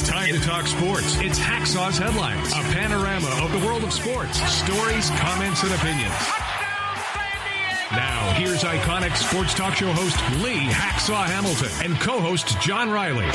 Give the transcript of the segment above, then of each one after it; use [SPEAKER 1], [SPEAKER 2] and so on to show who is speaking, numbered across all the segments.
[SPEAKER 1] It's time to talk sports. It's Hacksaw's Headlines, a panorama of the world of sports, stories, comments, and opinions. Now, here's iconic sports talk show host Lee Hacksaw Hamilton and co-host John Riley.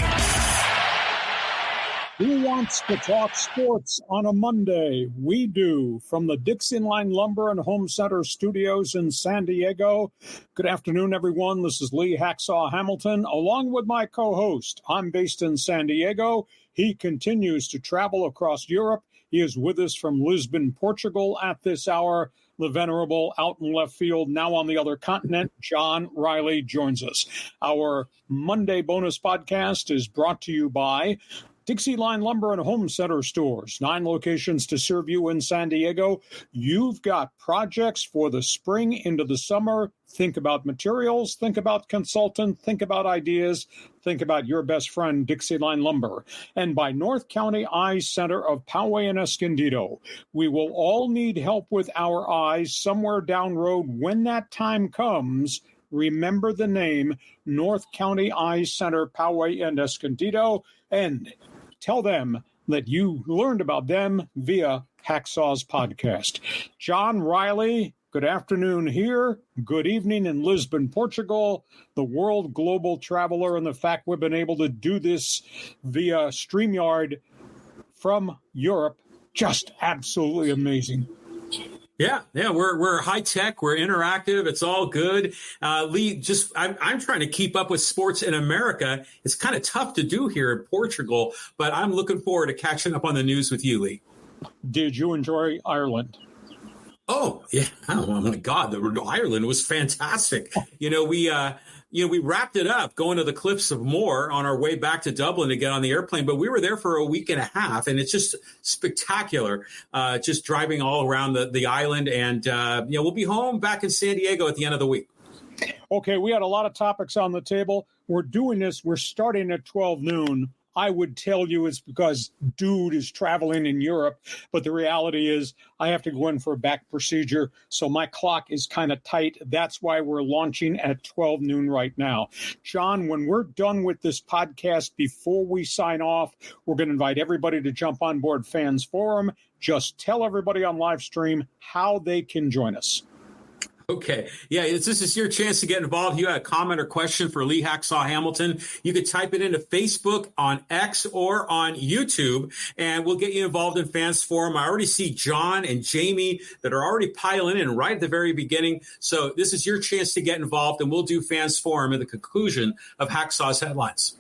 [SPEAKER 2] Who wants to talk sports on a Monday? We do. From the DIXIE Lumber and Home Center studios in San Diego. Good afternoon, everyone. This is Lee Hacksaw Hamilton, along with my co-host. I'm based in San Diego. He continues to travel across Europe. He is with us from Lisbon, Portugal at this hour. The venerable out in left field, now on the other continent, John Riley joins us. Our Monday bonus podcast is brought to you by DIXIE Lumber and Home Center stores, 9 locations to serve you in San Diego. You've got projects for the spring into the summer. Think about materials, think about consultant, think about ideas, think about your best friend, DIXIE Lumber. And by North County Eye Center of Poway and Escondido. We will all need help with our eyes somewhere down road. When that time comes, remember the name, North County Eye Center, Poway and Escondido, and tell them that you learned about them via Hacksaw's podcast. John Riley, good afternoon here. Good evening in Lisbon, Portugal, the world global traveler, and the fact we've been able to do this via StreamYard from Europe. Just absolutely amazing.
[SPEAKER 3] Yeah, we're high tech, we're interactive, it's all good. Lee, I'm trying to keep up with sports in America. It's kind of tough to do here in Portugal, but I'm looking forward to catching up on the news with you, Lee.
[SPEAKER 2] Did you enjoy Ireland?
[SPEAKER 3] Oh, yeah. Oh, my God. Ireland was fantastic. We wrapped it up going to the Cliffs of Moher on our way back to Dublin to get on the airplane, but we were there for a week and a half, and it's just spectacular, just driving all around the island. And, we'll be home back in San Diego at the end of the week.
[SPEAKER 2] Okay, we had a lot of topics on the table. We're doing this. We're starting at 12 noon. I would tell you it's because dude is traveling in Europe, but the reality is I have to go in for a back procedure, so my clock is kind of tight. That's why we're launching at 12 noon right now. John, when we're done with this podcast, before we sign off, we're going to invite everybody to jump on board Fans Forum. Just tell everybody on live stream how they can join us.
[SPEAKER 3] Okay. Yeah, this is your chance to get involved. You got a comment or question for Lee Hacksaw Hamilton, you could type it into Facebook, on X, or on YouTube, and we'll get you involved in Fans Forum. I already see John and Jamie that are already piling in right at the very beginning. So this is your chance to get involved, and we'll do Fans Forum at the conclusion of Hacksaw's Headlines.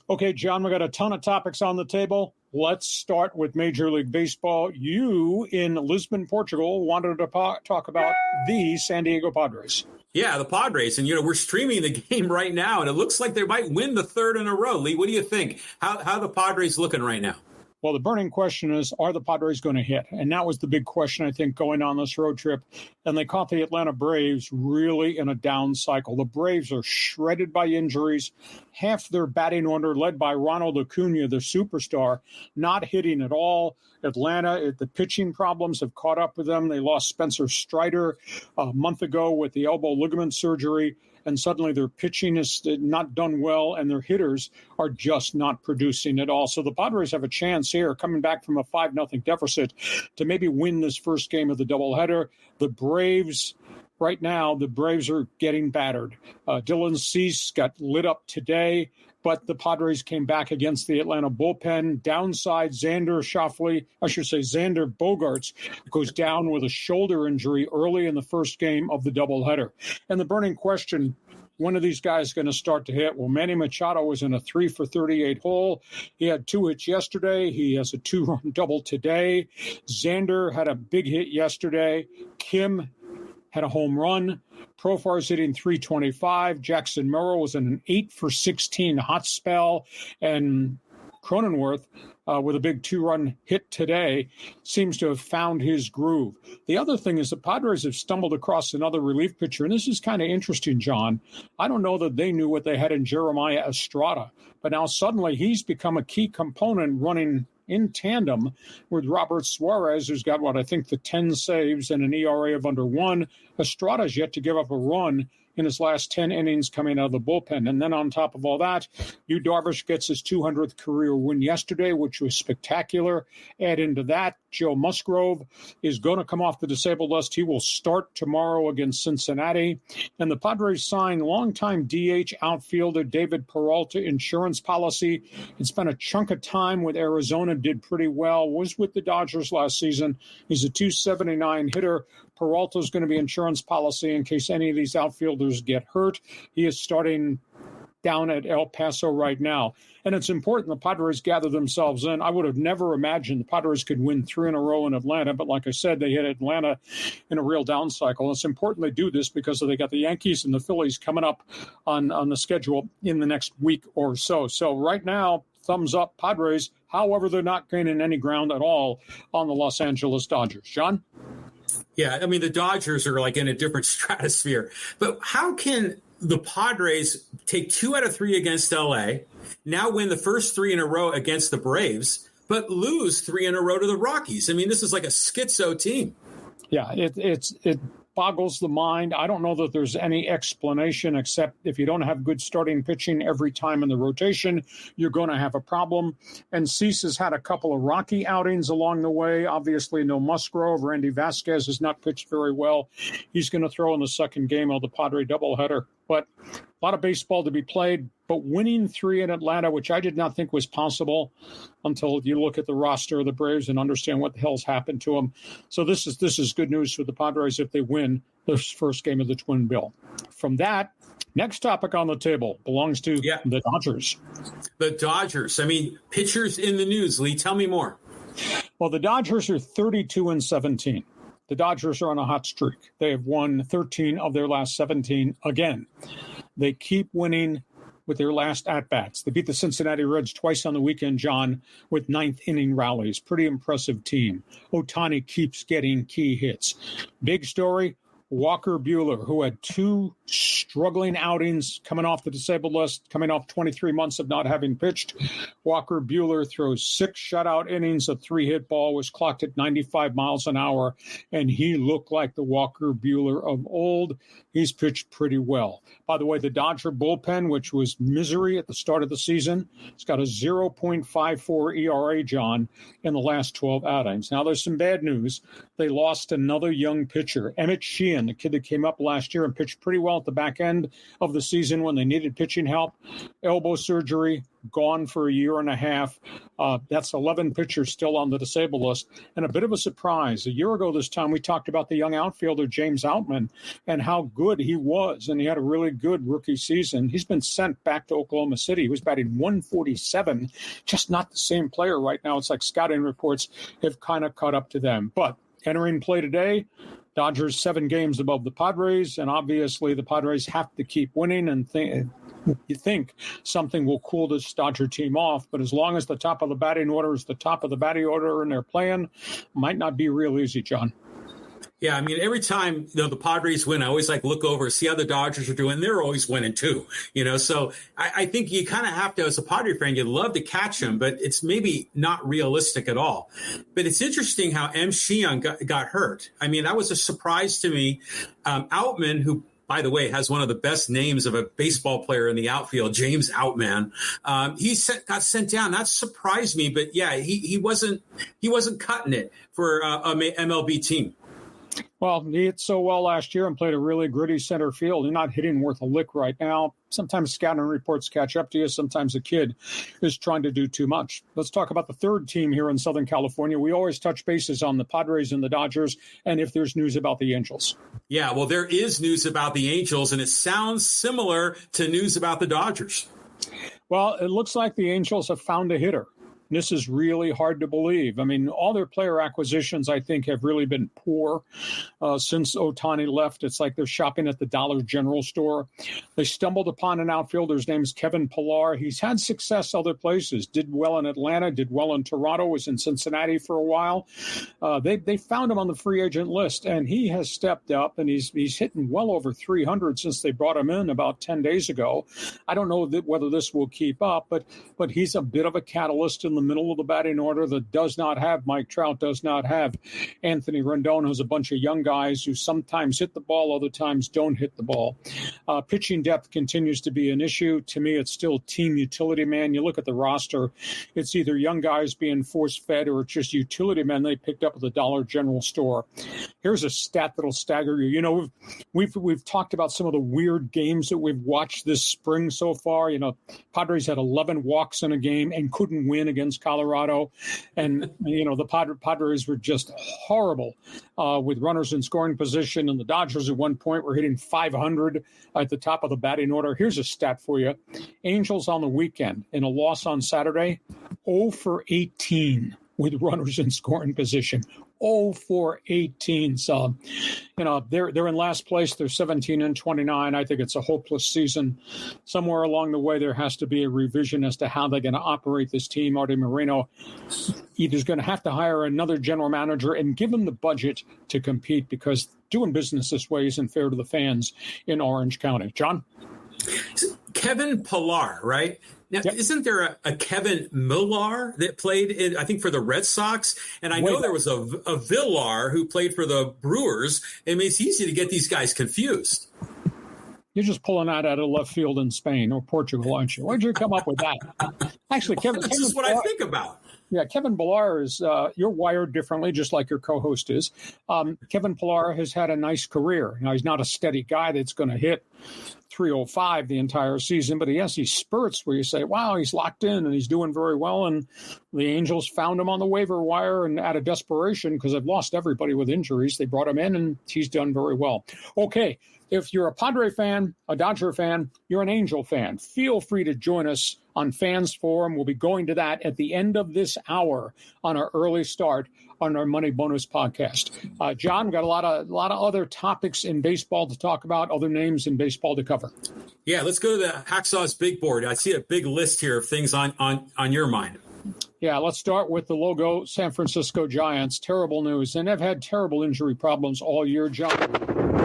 [SPEAKER 3] Okay,
[SPEAKER 2] John, we got a ton of topics on the table. Let's start with Major League Baseball. You, in Lisbon, Portugal, wanted to talk about the San Diego Padres.
[SPEAKER 3] Yeah, the Padres. And, we're streaming the game right now, and it looks like they might win the third in a row. Lee, what do you think? How are the Padres looking right now?
[SPEAKER 2] Well, the burning question is, are the Padres going to hit? And that was the big question, I think, going on this road trip. And they caught the Atlanta Braves really in a down cycle. The Braves are shredded by injuries. Half their batting order, led by Ronald Acuna, the superstar, not hitting at all. Atlanta, the pitching problems have caught up with them. They lost Spencer Strider a month ago with the elbow ligament surgery. And suddenly their pitching is not done well, and their hitters are just not producing at all. So the Padres have a chance here, coming back from a 5-0 deficit, to maybe win this first game of the doubleheader. The Braves, right now, the Braves are getting battered. Dylan Cease got lit up today, but the Padres came back against the Atlanta bullpen. Downside, Xander Bogaerts goes down with a shoulder injury early in the first game of the doubleheader. And the burning question, when are these guys going to start to hit? Well, Manny Machado was in a 3-for-38 hole. He had 2 hits yesterday. He has a 2-run double today. Xander had a big hit yesterday. Kim had a home run. Profar's hitting 325. Jackson Merrill was in an 8-for-16 hot spell. And Cronenworth, with a big 2-run hit today, seems to have found his groove. The other thing is the Padres have stumbled across another relief pitcher, and this is kind of interesting, John. I don't know that they knew what they had in Jeremiah Estrada, but now suddenly he's become a key component running in tandem with Robert Suarez, who's got, the 10 saves and an ERA of under 1. Estrada's yet to give up a run in his last 10 innings coming out of the bullpen. And then on top of all that, Yu Darvish gets his 200th career win yesterday, which was spectacular. Add into that, Joe Musgrove is going to come off the disabled list. He will start tomorrow against Cincinnati. And the Padres signed longtime DH outfielder David Peralta insurance policy. It's been a chunk of time with Arizona, did pretty well, was with the Dodgers last season. He's a 279 hitter. Peralta's going to be insurance policy in case any of these outfielders get hurt. He is starting down at El Paso right now. And it's important the Padres gather themselves in. I would have never imagined the Padres could win 3 in a row in Atlanta, but like I said, they hit Atlanta in a real down cycle. It's important they do this because they got the Yankees and the Phillies coming up on the schedule in the next week or so. So right now, thumbs up Padres. However, they're not gaining any ground at all on the Los Angeles Dodgers. John?
[SPEAKER 3] Yeah, I mean, the Dodgers are like in a different stratosphere. But how can the Padres take 2 out of 3 against L.A., now win the first 3 in a row against the Braves, but lose 3 in a row to the Rockies? I mean, this is like a schizo team.
[SPEAKER 2] Yeah, it boggles the mind. I don't know that there's any explanation except if you don't have good starting pitching every time in the rotation, you're going to have a problem. And Cease has had a couple of rocky outings along the way. Obviously, no Musgrove. Randy Vasquez has not pitched very well. He's going to throw in the second game of the Padre doubleheader. But a lot of baseball to be played. But winning 3 in Atlanta, which I did not think was possible until you look at the roster of the Braves and understand what the hell's happened to them. So this is good news for the Padres if they win this first game of the Twin Bill. From that, next topic on the table belongs to the Dodgers.
[SPEAKER 3] The Dodgers. I mean, pitchers in the news. Lee, tell me more.
[SPEAKER 2] Well, the Dodgers are 32-17. The Dodgers are on a hot streak. They have won 13 of their last 17 again. They keep winning with their last at-bats. They beat the Cincinnati Reds twice on the weekend, John, with ninth-inning rallies. Pretty impressive team. Ohtani keeps getting key hits. Big story, Walker Buehler, who had 2 struggling outings coming off the disabled list, coming off 23 months of not having pitched. Walker Buehler throws 6 shutout innings, a 3-hit ball, was clocked at 95 miles an hour, and he looked like the Walker Buehler of old. He's pitched pretty well. By the way, the Dodger bullpen, which was misery at the start of the season, it's got a 0.54 ERA, John, in the last 12 outings. Now, there's some bad news. They lost another young pitcher, Emmett Sheehan, the kid that came up last year and pitched pretty well at the back end of the season when they needed pitching help. Elbow surgery, gone for a year and a half. That's 11 pitchers still on the disabled list. And a bit of a surprise. A year ago this time, we talked about the young outfielder, James Outman, and how good he was. And he had a really good rookie season. He's been sent back to Oklahoma City. He was batting 147, just not the same player right now. It's like scouting reports have kind of caught up to them. But entering play today, Dodgers 7 games above the Padres, and obviously the Padres have to keep winning, and you think something will cool this Dodger team off, but as long as the top of the batting order is the top of the batting order and they're playing, might not be real easy, John.
[SPEAKER 3] Yeah, I mean, every time the Padres win, I always look over, see how the Dodgers are doing. They're always winning too, So I think you kind of have to, as a Padre fan, you'd love to catch them, but it's maybe not realistic at all. But it's interesting how M. Sheehan got hurt. I mean, that was a surprise to me. Outman, who, by the way, has one of the best names of a baseball player in the outfield, James Outman. He got sent down. That surprised me, but yeah, he wasn't cutting it for a MLB team.
[SPEAKER 2] Well, he hit so well last year and played a really gritty center field. He's not hitting worth a lick right now. Sometimes scouting reports catch up to you. Sometimes a kid is trying to do too much. Let's talk about the third team here in Southern California. We always touch bases on the Padres and the Dodgers, and if there's news about the Angels.
[SPEAKER 3] Yeah, well, there is news about the Angels, and it sounds similar to news about the Dodgers.
[SPEAKER 2] Well, it looks like the Angels have found a hitter. This is really hard to believe. I mean, all their player acquisitions, I think, have really been poor since Ohtani left. It's like they're shopping at the Dollar General store. They stumbled upon an outfielder. His name's Kevin Pillar. He's had success other places, did well in Atlanta, did well in Toronto, was in Cincinnati for a while. They found him on the free agent list, and he has stepped up, and he's hitting well over 300 since they brought him in about 10 days ago. I don't know whether this will keep up, but he's a bit of a catalyst in the middle of the batting order that does not have Mike Trout, does not have Anthony Rendon, who's a bunch of young guys who sometimes hit the ball, other times don't hit the ball. Pitching depth continues to be an issue. To me, it's still team utility man. You look at the roster, it's either young guys being force-fed or it's just utility men they picked up at the Dollar General store. Here's a stat that'll stagger you. You know, we've talked about some of the weird games that we've watched this spring so far. You know, Padres had 11 walks in a game and couldn't win against Colorado. And, you know, the Padres were just horrible with runners in scoring position. And the Dodgers at one point were hitting 500 at the top of the batting order. Here's a stat for you. Angels on the weekend in a loss on Saturday, 0 for 18 with runners in scoring position. 0 for 18. So, you know, they're in last place. They're 17-29. I think it's a hopeless season. Somewhere along the way, there has to be a revision as to how they're going to operate this team. Arte Moreno either is going to have to hire another general manager and give them the budget to compete, because doing business this way isn't fair to the fans in Orange County. John?
[SPEAKER 3] Kevin Pillar, right? Now,
[SPEAKER 2] Yep.
[SPEAKER 3] Isn't there a Kevin Millar that played, I think, for the Red Sox? And I know there was a Villar who played for the Brewers. I mean, it's easy to get these guys confused.
[SPEAKER 2] You're just pulling that out of left field in Spain or Portugal, aren't you? Where'd you come up with that? Actually, Kevin.
[SPEAKER 3] That's just what I think about.
[SPEAKER 2] Yeah, Kevin Pillar is, you're wired differently, just like your co-host is. Kevin Pillar has had a nice career. Now, he's not a steady guy that's going to hit 305 the entire season, but he has these spurts where you say, wow, he's locked in and he's doing very well. And the Angels found him on the waiver wire, and out of desperation, because they've lost everybody with injuries, they brought him in and he's done very well. Okay, if you're a Padre fan, a Dodger fan, you're an Angel fan, feel free to join us on Fans Forum. We'll be going to that at the end of this hour on our early start on our Money Bonus podcast. John, we've got a lot of other topics in baseball to talk about, other names in baseball to cover.
[SPEAKER 3] Yeah, let's go to the Hacksaw's big board. I see a big list here of things on your mind.
[SPEAKER 2] Yeah, let's start with the logo San Francisco Giants. Terrible news. And they've had terrible injury problems all year, John.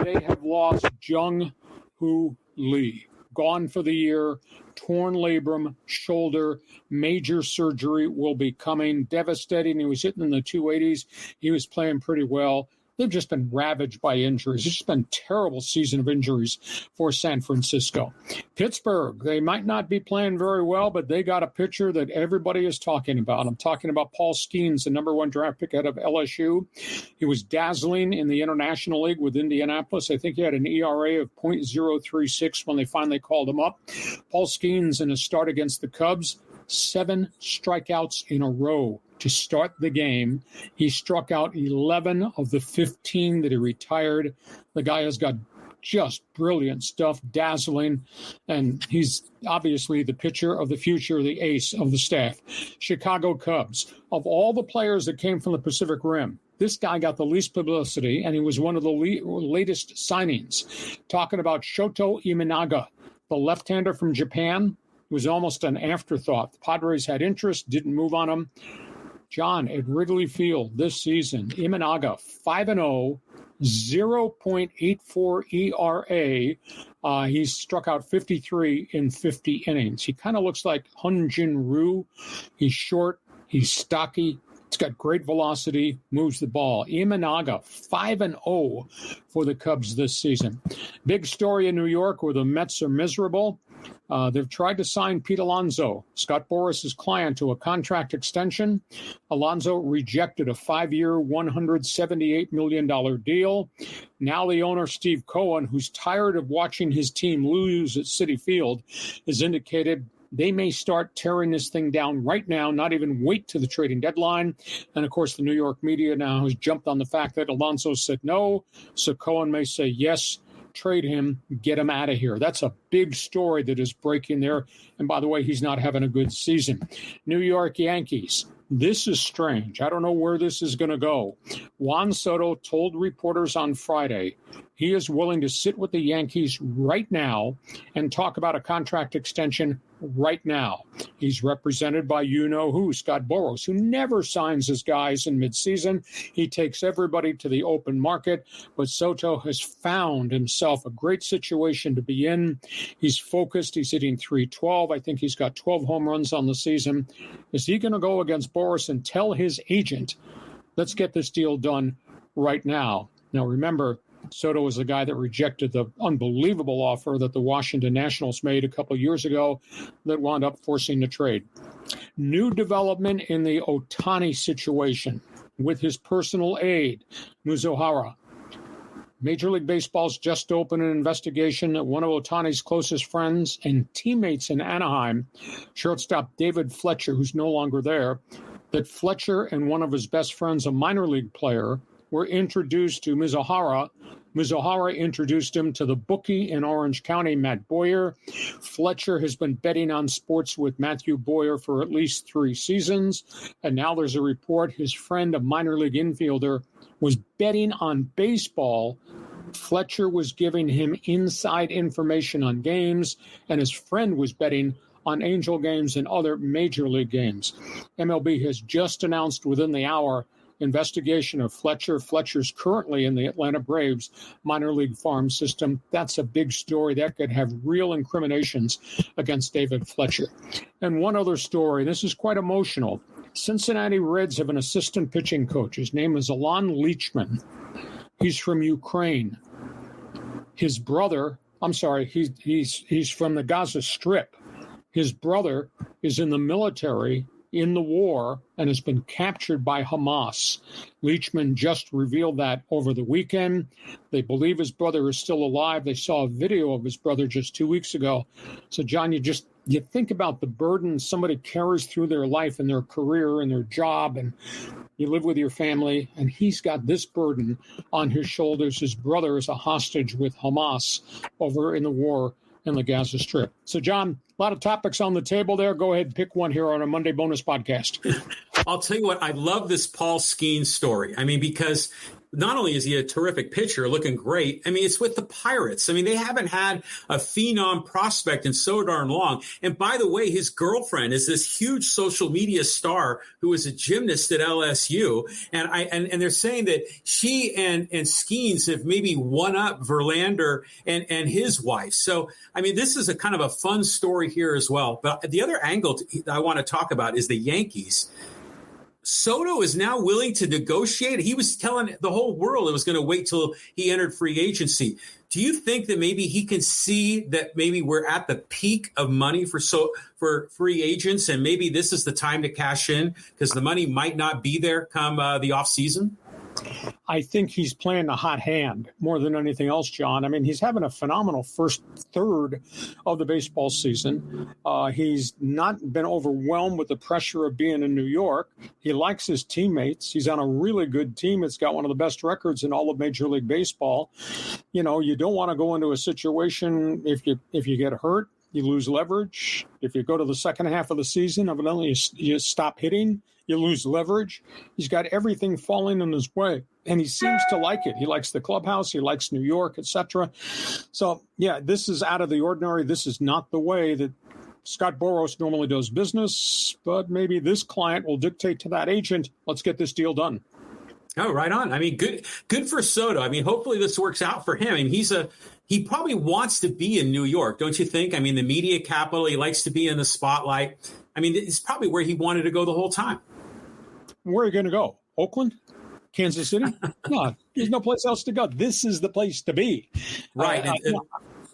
[SPEAKER 2] They have lost Jung-Hoo Lee. Gone for the year, torn labrum, shoulder, major surgery will be coming. Devastating. He was hitting in the 280s. He was playing pretty well. They've just been ravaged by injuries. It's just been a terrible season of injuries for San Francisco. Pittsburgh, they might not be playing very well, but they got a pitcher that everybody is talking about. I'm talking about Paul Skeens, the number one draft pick out of LSU. He was dazzling in the International League with Indianapolis. I think he had an ERA of .036 when they finally called him up. Paul Skeens, in his start against the Cubs, 7 strikeouts in a row to start the game. He struck out 11 of the 15 that he retired. The guy has got just brilliant stuff, dazzling, and he's obviously the pitcher of the future, the ace of the staff. Chicago Cubs, of all the players that came from the Pacific Rim, this guy got the least publicity, and he was one of the latest signings. Talking about Shoto Imanaga, the left-hander from Japan. It was almost an afterthought. The Padres had interest, didn't move on him. John, at Wrigley Field this season, Imanaga, 5-0, 0.84 ERA. He's struck out 53 in 50 innings. He kind of looks like Hyun Jin Ryu. He's short, he's stocky, he's got great velocity, moves the ball. Imanaga, 5-0 for the Cubs this season. Big story in New York where the Mets are miserable. They've tried to sign Pete Alonso, Scott Boras' client, to a contract extension. Alonso rejected a 5-year, $178 million deal. Now the owner, Steve Cohen, who's tired of watching his team lose at Citi Field, has indicated they may start tearing this thing down right now, not even wait to the trading deadline. And, of course, the New York media now has jumped on the fact that Alonso said no, so Cohen may say yes. Trade him, get him out of here. That's a big story that is breaking there. And by the way, he's not having a good season. New York Yankees. This is strange. I don't know where this is going to go. Juan Soto told reporters on Friday he is willing to sit with the Yankees right now and talk about a contract extension right now. He's represented by you-know-who, Scott Boras, who never signs his guys in midseason. He takes everybody to the open market, but Soto has found himself a great situation to be in. He's focused. He's hitting .312. I think he's got 12 home runs on the season. Is he going to go against Boras and tell his agent, let's get this deal done right now? Now, remember, Soto was the guy that rejected the unbelievable offer that the Washington Nationals made a couple years ago that wound up forcing the trade. New development in the Ohtani situation with his personal aide, Mizuhara. Major League Baseball's just opened an investigation at one of Ohtani's closest friends and teammates in Anaheim, shortstop David Fletcher, who's no longer there, that Fletcher and one of his best friends, a minor league player, were introduced to Mizuhara. Mizuhara introduced him to the bookie in Orange County, Matt Boyer. Fletcher has been betting on sports with Matthew Boyer for at least 3 seasons. And now there's a report his friend, a minor league infielder, was betting on baseball. Fletcher was giving him inside information on games, and his friend was betting on Angel games and other major league games. MLB has just announced within the hour investigation of Fletcher. Fletcher's currently in the Atlanta Braves minor league farm system. That's a big story. That could have real incriminations against David Fletcher. And one other story, this is quite emotional. Cincinnati Reds have an assistant pitching coach. His name is Alon Leachman. He's from Ukraine. His brother, he's from the Gaza Strip. His brother is in the military in the war and has been captured by Hamas. Leachman just revealed that over the weekend. They believe his brother is still alive. They saw a video of his brother just 2 weeks ago. So, John, you think about the burden somebody carries through their life and their career and their job, and you live with your family, and he's got this burden on his shoulders. His brother is a hostage with Hamas over in the war in the Gaza Strip. So, John, a lot of topics on the table there. Go ahead and pick one here on our Monday bonus podcast.
[SPEAKER 3] I'll tell you what, I love this Paul Skeens story. I mean, because not only is he a terrific pitcher, looking great, I mean, it's with the Pirates. I mean, they haven't had a phenom prospect in so darn long. And by the way, his girlfriend is this huge social media star who is a gymnast at LSU. And they're saying that she and Skeens have maybe won up Verlander and his wife. So, I mean, this is a kind of a fun story here as well. But the other angle I want to talk about is the Yankees. Soto is now willing to negotiate. He was telling the whole world it was going to wait till he entered free agency. Do you think that maybe he can see that maybe we're at the peak of money for free agents, and maybe this is the time to cash in because the money might not be there come the offseason?
[SPEAKER 2] I think he's playing a hot hand more than anything else, John. I mean, he's having a phenomenal first third of the baseball season. He's not been overwhelmed with the pressure of being in New York. He likes his teammates. He's on a really good team. It's got one of the best records in all of Major League Baseball. You know, you don't want to go into a situation if you get hurt, you lose leverage. If you go to the second half of the season, evidently you stop hitting, you lose leverage. He's got everything falling in his way, and he seems to like it. He likes the clubhouse. He likes New York, etc. So, yeah, this is out of the ordinary. This is not the way that Scott Boras normally does business, but maybe this client will dictate to that agent, let's get this deal done.
[SPEAKER 3] Oh, right on. I mean, good for Soto. I mean, hopefully this works out for him. I mean, he probably wants to be in New York, don't you think? I mean, the media capital, he likes to be in the spotlight. I mean, it's probably where he wanted to go the whole time.
[SPEAKER 2] Where are you going to go? Oakland? Kansas City? No, there's no place else to go. This is the place to be.
[SPEAKER 3] Right.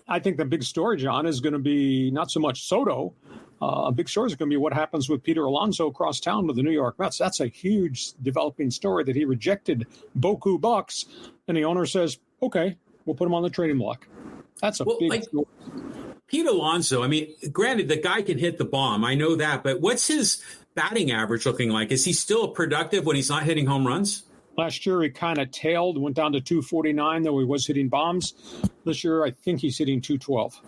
[SPEAKER 2] I think the big story, John, is going to be not so much Soto. A big story is going to be what happens with Peter Alonso across town with the New York Mets. That's a huge developing story that he rejected beaucoup bucks, and the owner says, okay, we'll put him on the trading block. That's a big story.
[SPEAKER 3] Pete Alonso, I mean, granted, the guy can hit the bomb. I know that. But what's his batting average looking like? Is he still productive when he's not hitting home runs?
[SPEAKER 2] Last year, he kind of tailed, went down to 249, though he was hitting bombs. This year, I think he's hitting 212.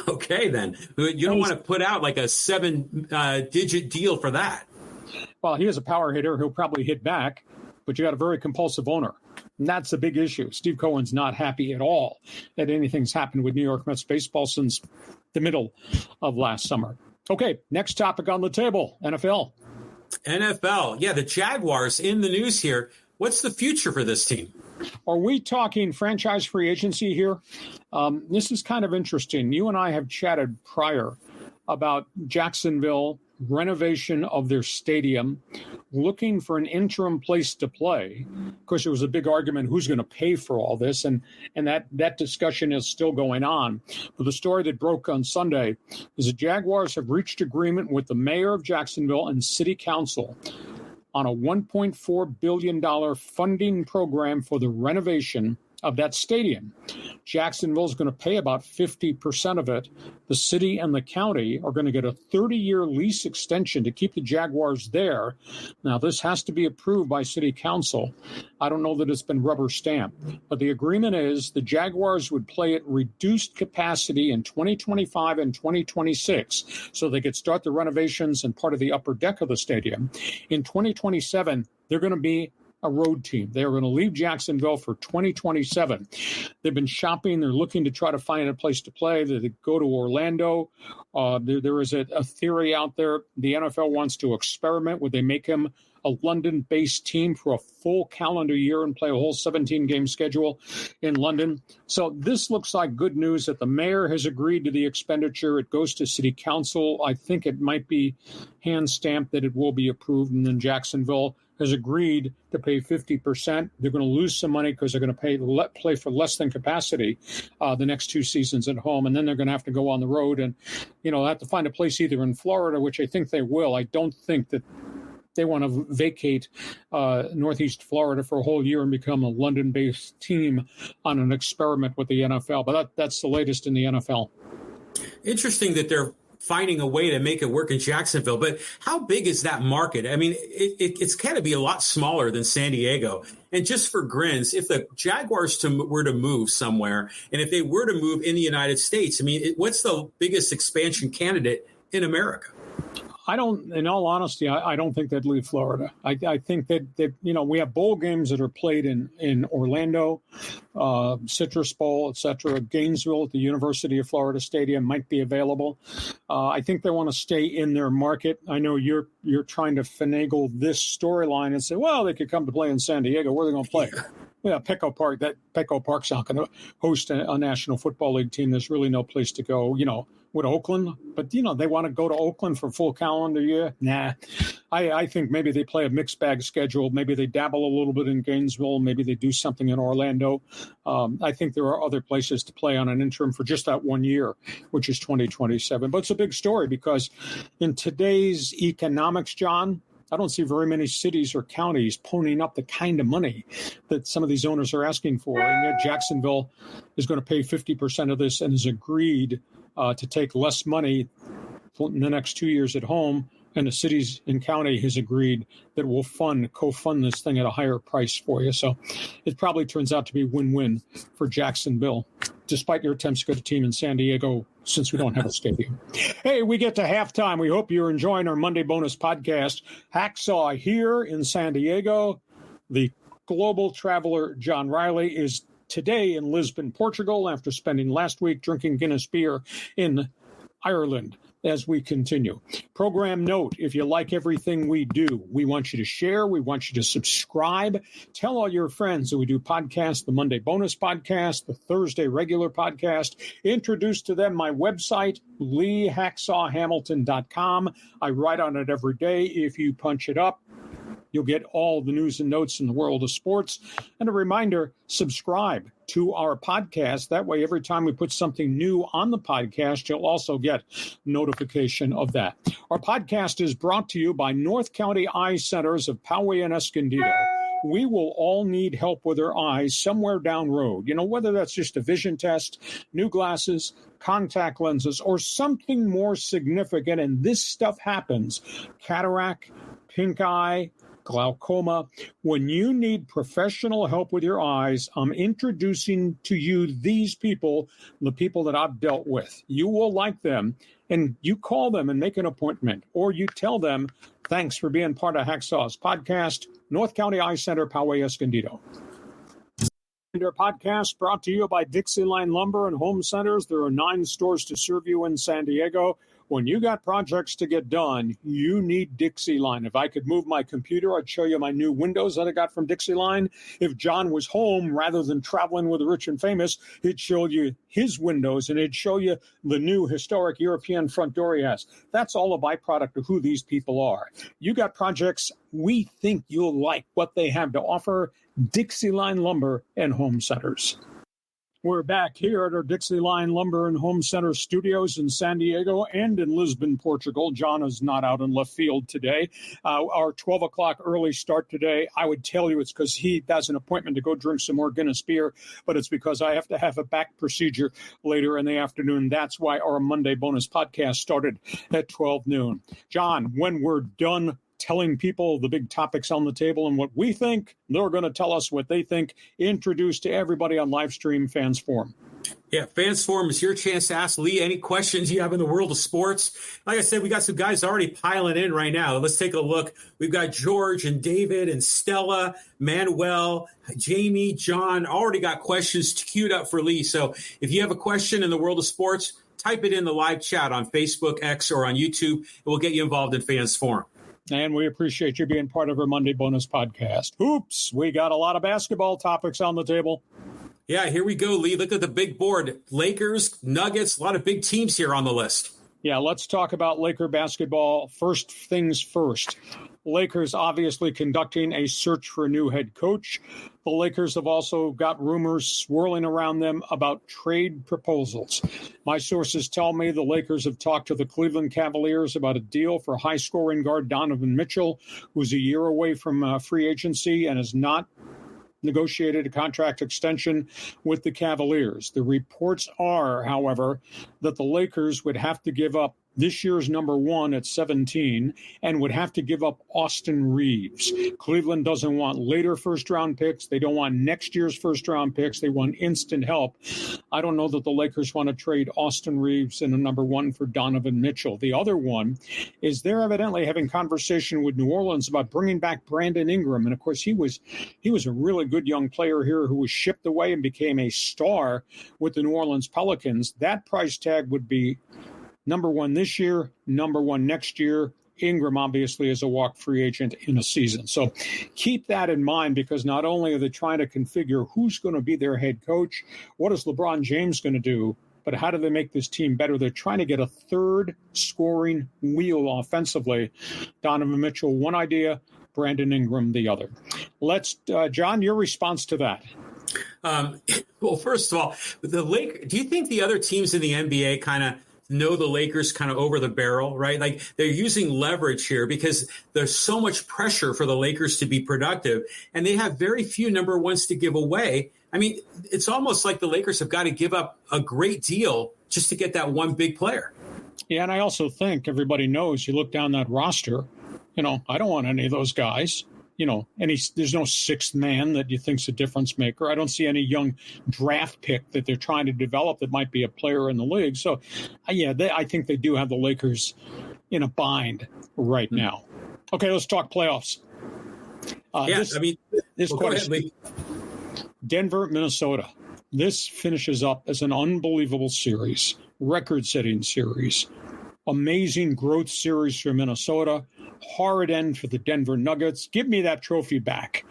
[SPEAKER 3] Okay, then. You don't want to put out like a 7-digit deal for that.
[SPEAKER 2] Well, he is a power hitter. He'll probably hit back, but you got a very compulsive owner. And that's a big issue. Steve Cohen's not happy at all that anything's happened with New York Mets baseball since the middle of last summer. Okay, next topic on the table, NFL.
[SPEAKER 3] NFL. Yeah, the Jaguars in the news here. What's the future for this team?
[SPEAKER 2] Are we talking franchise free agency here? This is kind of interesting. You and I have chatted prior about Jacksonville, renovation of their stadium, looking for an interim place to play. Of course, there was a big argument who's going to pay for all this, and that discussion is still going on. But the story that broke on Sunday is the Jaguars have reached agreement with the mayor of Jacksonville and city council on a $1.4 billion funding program for the renovation of that stadium. Jacksonville is going to pay about 50% of it. The city and the county are going to get a 30-year lease extension to keep the Jaguars there. Now, this has to be approved by city council. I don't know that it's been rubber stamped, but the agreement is the Jaguars would play at reduced capacity in 2025 and 2026, so they could start the renovations and part of the upper deck of the stadium. In 2027, they're going to be a road team. They're going to leave Jacksonville for 2027. They've been shopping. They're looking to try to find a place to play. They go to Orlando. There is a theory out there. The NFL wants to experiment. Would they make him a London-based team for a full calendar year and play a whole 17-game schedule in London? So this looks like good news that the mayor has agreed to the expenditure. It goes to city council. I think it might be hand-stamped that it will be approved, and then Jacksonville has agreed to pay 50%. They're going to lose some money because they're going to play for less than capacity the next two seasons at home, and then they're going to have to go on the road and, have to find a place either in Florida, which I think they will. I don't think that they want to vacate Northeast Florida for a whole year and become a London-based team on an experiment with the NFL. But that's the latest in the NFL.
[SPEAKER 3] Interesting that they're finding a way to make it work in Jacksonville. But how big is that market? I mean, it's got to be a lot smaller than San Diego. And just for grins, if the Jaguars were to move somewhere, and if they were to move in the United States, I mean, what's the biggest expansion candidate in America?
[SPEAKER 2] In all honesty, I don't think they'd leave Florida. I think that we have bowl games that are played in Orlando, Citrus Bowl, etc. Gainesville at the University of Florida Stadium might be available. I think they want to stay in their market. I know you're trying to finagle this storyline and say, well, they could come to play in San Diego. Where are they going to play? Yeah, Petco Park. Petco Park's not going to host a National Football League team. There's really no place to go, with Oakland. But, they want to go to Oakland for full calendar year. Nah. I think maybe they play a mixed bag schedule. Maybe they dabble a little bit in Gainesville. Maybe they do something in Orlando. I think there are other places to play on an interim for just that 1 year, which is 2027. But it's a big story because in today's economics, John, I don't see very many cities or counties ponying up the kind of money that some of these owners are asking for. And yet Jacksonville is going to pay 50% of this and has agreed to take less money in the next 2 years at home. And the cities and county has agreed that we'll co-fund this thing at a higher price for you. So it probably turns out to be win-win for Jacksonville, despite your attempts to get a team in San Diego since we don't have a stadium. Hey, we get to halftime. We hope you're enjoying our Monday bonus podcast. Hacksaw here in San Diego. The global traveler John Riley is today in Lisbon, Portugal, after spending last week drinking Guinness beer in Ireland. As we continue. Program note, if you like everything we do, we want you to share. We want you to subscribe. Tell all your friends that we do podcasts, the Monday bonus podcast, the Thursday regular podcast. Introduce to them my website, leehacksawhamilton.com. I write on it every day. If you punch it up, you'll get all the news and notes in the world of sports. And a reminder, subscribe to our podcast. That way, every time we put something new on the podcast, you'll also get notification of that. Our podcast is brought to you by North County Eye Centers of Poway and Escondido. We will all need help with our eyes somewhere down road. Whether that's just a vision test, new glasses, contact lenses, or something more significant. And this stuff happens. Cataract, pink eye, glaucoma. When you need professional help with your eyes, I'm introducing to you these people, the people that I've dealt with. You will like them, and you call them and make an appointment, or you tell them, thanks for being part of Hacksaw's podcast, North County Eye Center, Poway, Escondido. Our podcast brought to you by Dixie Line Lumber and Home Centers. There are 9 stores to serve you in San Diego. When you got projects to get done, you need Dixie Line. If I could move my computer, I'd show you my new windows that I got from Dixie Line. If John was home rather than traveling with the rich and famous, he'd show you his windows and it'd show you the new historic European front door he has. That's all a byproduct of who these people are. You got projects, we think you'll like what they have to offer. Dixie Line Lumber and Home Centers. We're back here at our Dixie Line Lumber and Home Center studios in San Diego and in Lisbon, Portugal. John is not out in left field today. Our 12 o'clock early start today, I would tell you it's because he has an appointment to go drink some more Guinness beer, but it's because I have to have a back procedure later in the afternoon. That's why our Monday bonus podcast started at 12 noon. John, when we're done telling people the big topics on the table and what we think, they're going to tell us what they think. Introduced to everybody on live stream Fans Forum.
[SPEAKER 3] Yeah, Fans Forum is your chance to ask Lee any questions you have in the world of sports. Like I said, we got some guys already piling in right now. Let's take a look. We've got George and David and Stella, Manuel, Jamie, John, already got questions queued up for Lee. So if you have a question in the world of sports, type it in the live chat on Facebook, X, or on YouTube, and we'll get you involved in Fans Forum.
[SPEAKER 2] And we appreciate you being part of our Monday bonus podcast. Hoops, we got a lot of basketball topics on the table.
[SPEAKER 3] Yeah, here we go, Lee. Look at the big board. Lakers, Nuggets, a lot of big teams here on the list.
[SPEAKER 2] Yeah, let's talk about Laker basketball. First things first. Lakers obviously conducting a search for a new head coach. The Lakers have also got rumors swirling around them about trade proposals. My sources tell me the Lakers have talked to the Cleveland Cavaliers about a deal for high-scoring guard Donovan Mitchell, who's a year away from free agency and has not negotiated a contract extension with the Cavaliers. The reports are, however, that the Lakers would have to give up this year's number 1 at 17 and would have to give up Austin Reeves. Cleveland doesn't want later first-round picks. They don't want next year's first-round picks. They want instant help. I don't know that the Lakers want to trade Austin Reeves and a number 1 for Donovan Mitchell. The other one is they're evidently having conversation with New Orleans about bringing back Brandon Ingram. And, of course, he was a really good young player here who was shipped away and became a star with the New Orleans Pelicans. That price tag would be number 1 this year, number 1 next year. Ingram obviously is a walk free agent in a season. So keep that in mind, because not only are they trying to configure who's going to be their head coach, what is LeBron James going to do, but how do they make this team better? They're trying to get a third scoring wheel offensively. Donovan Mitchell, one idea, Brandon Ingram, the other. Let's, John, your response to that.
[SPEAKER 3] Well, first of all, do you think the other teams in the NBA kind of know the Lakers kind of over the barrel, right? Like they're using leverage here because there's so much pressure for the Lakers to be productive, and they have very few number 1s to give away. I mean, it's almost like the Lakers have got to give up a great deal just to get that one big player.
[SPEAKER 2] Yeah, and I also think everybody knows, you look down that roster, I don't want any of those guys. There's no sixth man that you think's a difference maker. I don't see any young draft pick that they're trying to develop that might be a player in the league. So, I think they do have the Lakers in a bind right now. Okay, let's talk playoffs. This question, Denver, Minnesota. This finishes up as an unbelievable series, record-setting series, amazing growth series for Minnesota. Horrid end for the Denver Nuggets. Give me that trophy back.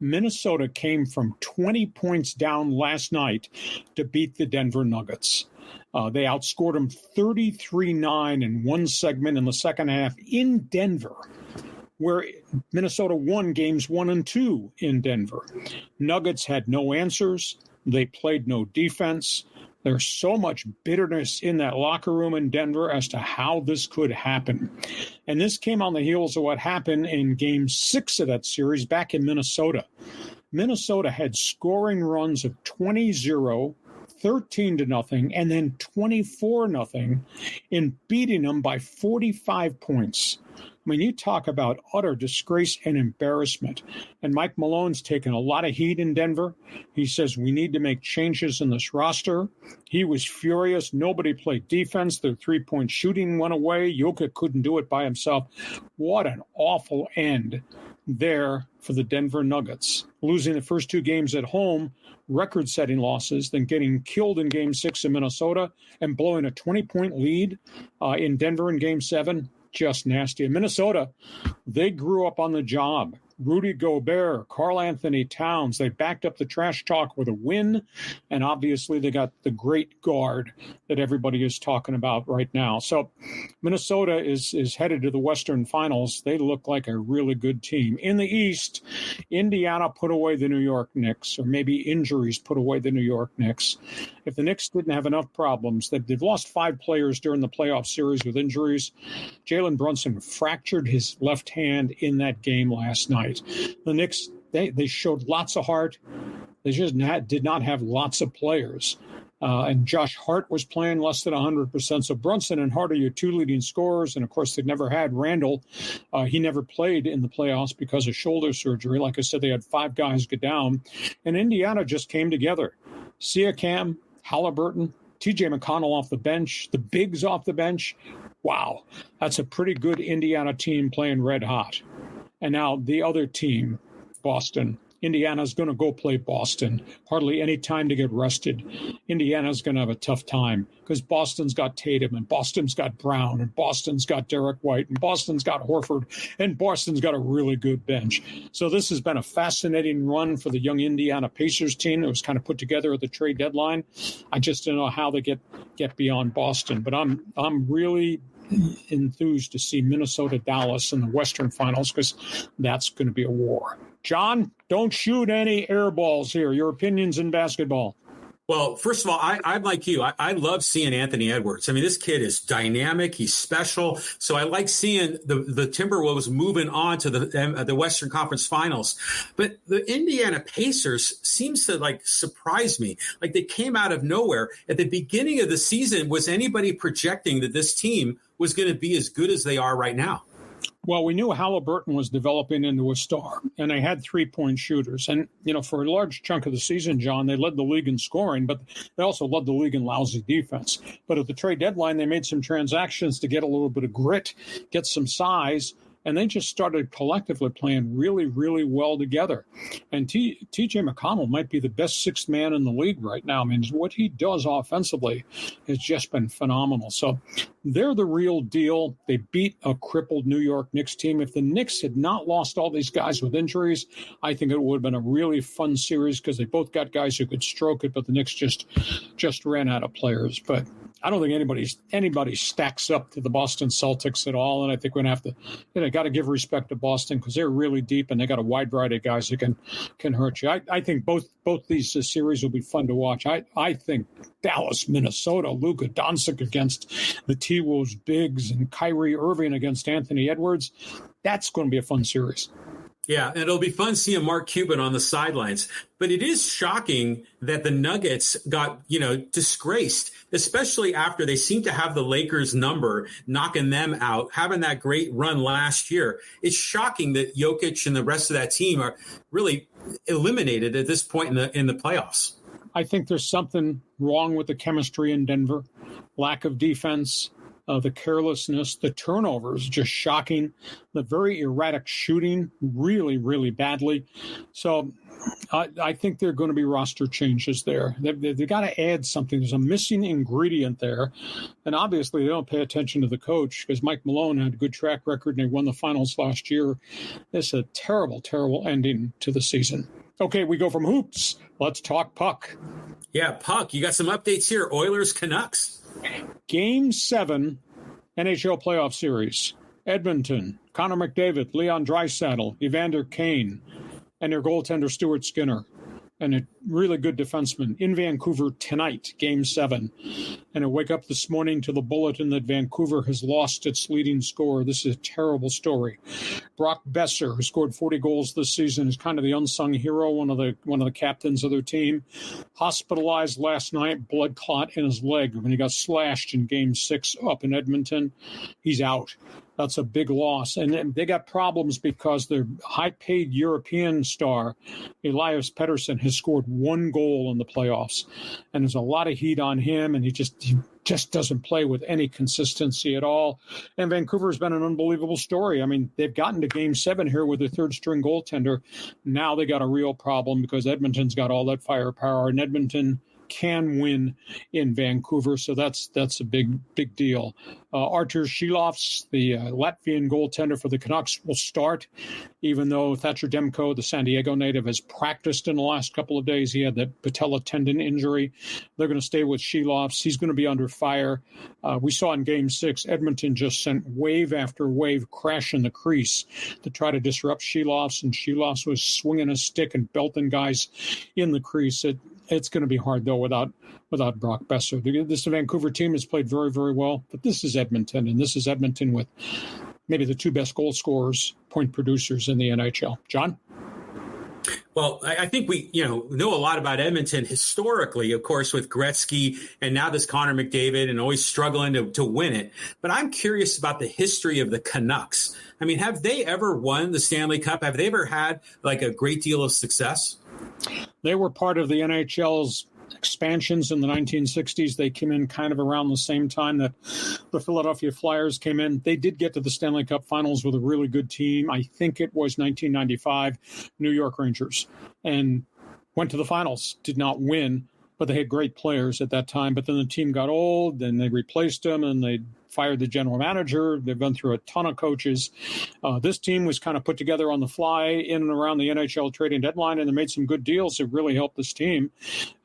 [SPEAKER 2] Minnesota came from 20 points down last night to beat the Denver Nuggets. They outscored them 33-9 in one segment in the second half in Denver, where Minnesota won games 1 and 2 in Denver. Nuggets had no answers. They played no defense. There's so much bitterness in that locker room in Denver as to how this could happen. And this came on the heels of what happened in Game 6 of that series back in Minnesota. Minnesota had scoring runs of 20-0, 13-0, and then 24-0 in beating them by 45 points. I mean, you talk about utter disgrace and embarrassment. And Mike Malone's taken a lot of heat in Denver. He says we need to make changes in this roster. He was furious. Nobody played defense. Their three-point shooting went away. Jokic couldn't do it by himself. What an awful end there for the Denver Nuggets. Losing the first two games at home, record-setting losses, then getting killed in Game 6 in Minnesota and blowing a 20-point lead in Denver in Game 7. Just nasty. In Minnesota, they grew up on the job. Rudy Gobert, Karl Anthony Towns, they backed up the trash talk with a win, and obviously they got the great guard that everybody is talking about right now. So Minnesota is headed to the Western Finals. They look like a really good team. In the East, Indiana put away the New York Knicks, or maybe injuries put away the New York Knicks. If the Knicks didn't have enough problems, they've lost 5 players during the playoff series with injuries. Jalen Brunson fractured his left hand in that game last night. The Knicks, they showed lots of heart. They just did not have lots of players. And Josh Hart was playing less than 100%. So Brunson and Hart are your 2 leading scorers. And, of course, they've never had Randall. He never played in the playoffs because of shoulder surgery. Like I said, they had 5 guys go down. And Indiana just came together. Siakam, Halliburton, TJ McConnell off the bench, the bigs off the bench. Wow, that's a pretty good Indiana team playing red hot. And now the other team, Boston. Indiana's going to go play Boston. Hardly any time to get rested. Indiana's going to have a tough time because Boston's got Tatum, and Boston's got Brown, and Boston's got Derek White, and Boston's got Horford, and Boston's got a really good bench. So this has been a fascinating run for the young Indiana Pacers team that was kind of put together at the trade deadline. I just don't know how they get beyond Boston, but I'm really enthused to see Minnesota-Dallas in the Western Finals because that's going to be a war. John, don't shoot any air balls here. Your opinions in basketball.
[SPEAKER 3] Well, first of all, I'm like you. I love seeing Anthony Edwards. I mean, this kid is dynamic. He's special. So I like seeing the Timberwolves moving on to the Western Conference Finals. But the Indiana Pacers seems to surprise me. Like they came out of nowhere. At the beginning of the season, was anybody projecting that this team was going to be as good as they are right now?
[SPEAKER 2] Well, we knew Halliburton was developing into a star, and they had 3-point shooters. And, for a large chunk of the season, John, they led the league in scoring, but they also led the league in lousy defense. But at the trade deadline, they made some transactions to get a little bit of grit, get some size, and they just started collectively playing really, really well together. And T.J. McConnell might be the best sixth man in the league right now. I mean, what he does offensively has just been phenomenal. So they're the real deal. They beat a crippled New York Knicks team. If the Knicks had not lost all these guys with injuries, I think it would have been a really fun series because they both got guys who could stroke it, but the Knicks just ran out of players. But I don't think anybody stacks up to the Boston Celtics at all, and I think we're going to have to, got to give respect to Boston because they're really deep and they got a wide variety of guys that can hurt you. I think both these series will be fun to watch. I think Dallas, Minnesota, Luka Doncic against the T-Wolves bigs and Kyrie Irving against Anthony Edwards. That's going to be a fun series.
[SPEAKER 3] Yeah, and it'll be fun seeing Mark Cuban on the sidelines. But it is shocking that the Nuggets got, disgraced, especially after they seem to have the Lakers number, knocking them out, having that great run last year. It's shocking that Jokic and the rest of that team are really eliminated at this point in the playoffs.
[SPEAKER 2] I think there's something wrong with the chemistry in Denver, lack of defense. The carelessness, the turnovers, just shocking. The very erratic shooting, really, really badly. So I think there are going to be roster changes there. They've got to add something. There's a missing ingredient there. And obviously they don't pay attention to the coach because Mike Malone had a good track record and they won the finals last year. It's a terrible, terrible ending to the season. Okay, we go from hoops. Let's talk puck.
[SPEAKER 3] Yeah, puck. You got some updates here. Oilers, Canucks.
[SPEAKER 2] Game 7, NHL playoff series. Edmonton, Connor McDavid, Leon Draisaitl, Evander Kane, and their goaltender Stuart Skinner. And really good defenseman in Vancouver tonight, Game 7. And I wake up this morning to the bulletin that Vancouver has lost its leading scorer. This is a terrible story. Brock Besser, who scored 40 goals this season, is kind of the unsung hero, one of the captains of their team. Hospitalized last night, blood clot in his leg when he got slashed in Game 6 up in Edmonton. He's out. That's a big loss. And they got problems because their high-paid European star, Elias Pettersson, has scored 1 goal in the playoffs. And there's a lot of heat on him, and he just doesn't play with any consistency at all. And Vancouver's been an unbelievable story. I mean, they've gotten to Game 7 here with their third-string goaltender. Now they got a real problem because Edmonton's got all that firepower, and Edmonton can win in Vancouver, so that's a big deal. Artur Šilovs, the Latvian goaltender for the Canucks, will start, even though Thatcher Demko, the San Diego native, has practiced in the last couple of days. He had that patella tendon injury. They're going to stay with Šilovs. He's going to be under fire. We saw in Game 6, Edmonton just sent wave after wave crashing the crease to try to disrupt Šilovs, and Šilovs was swinging a stick and belting guys in the crease. It's going to be hard, though, without Brock Besser. This Vancouver team has played very, very well, but this is Edmonton, and this is Edmonton with maybe the 2 best goal scorers, point producers in the NHL. John?
[SPEAKER 3] Well, I think we know a lot about Edmonton historically, of course, with Gretzky and now this Connor McDavid and always struggling to win it. But I'm curious about the history of the Canucks. I mean, have they ever won the Stanley Cup? Have they ever had like a great deal of success?
[SPEAKER 2] They were part of the NHL's expansions in the 1960s. They came in kind of around the same time that the Philadelphia Flyers came in. They did get to the Stanley Cup Finals with a really good team. I think it was 1995 New York Rangers, and went to the finals, did not win, but they had great players at that time. But then the team got old, and they replaced them, and they fired the general manager. They've been through a ton of coaches. This team was kind of put together on the fly in and around the NHL trading deadline, and they made some good deals that really helped this team.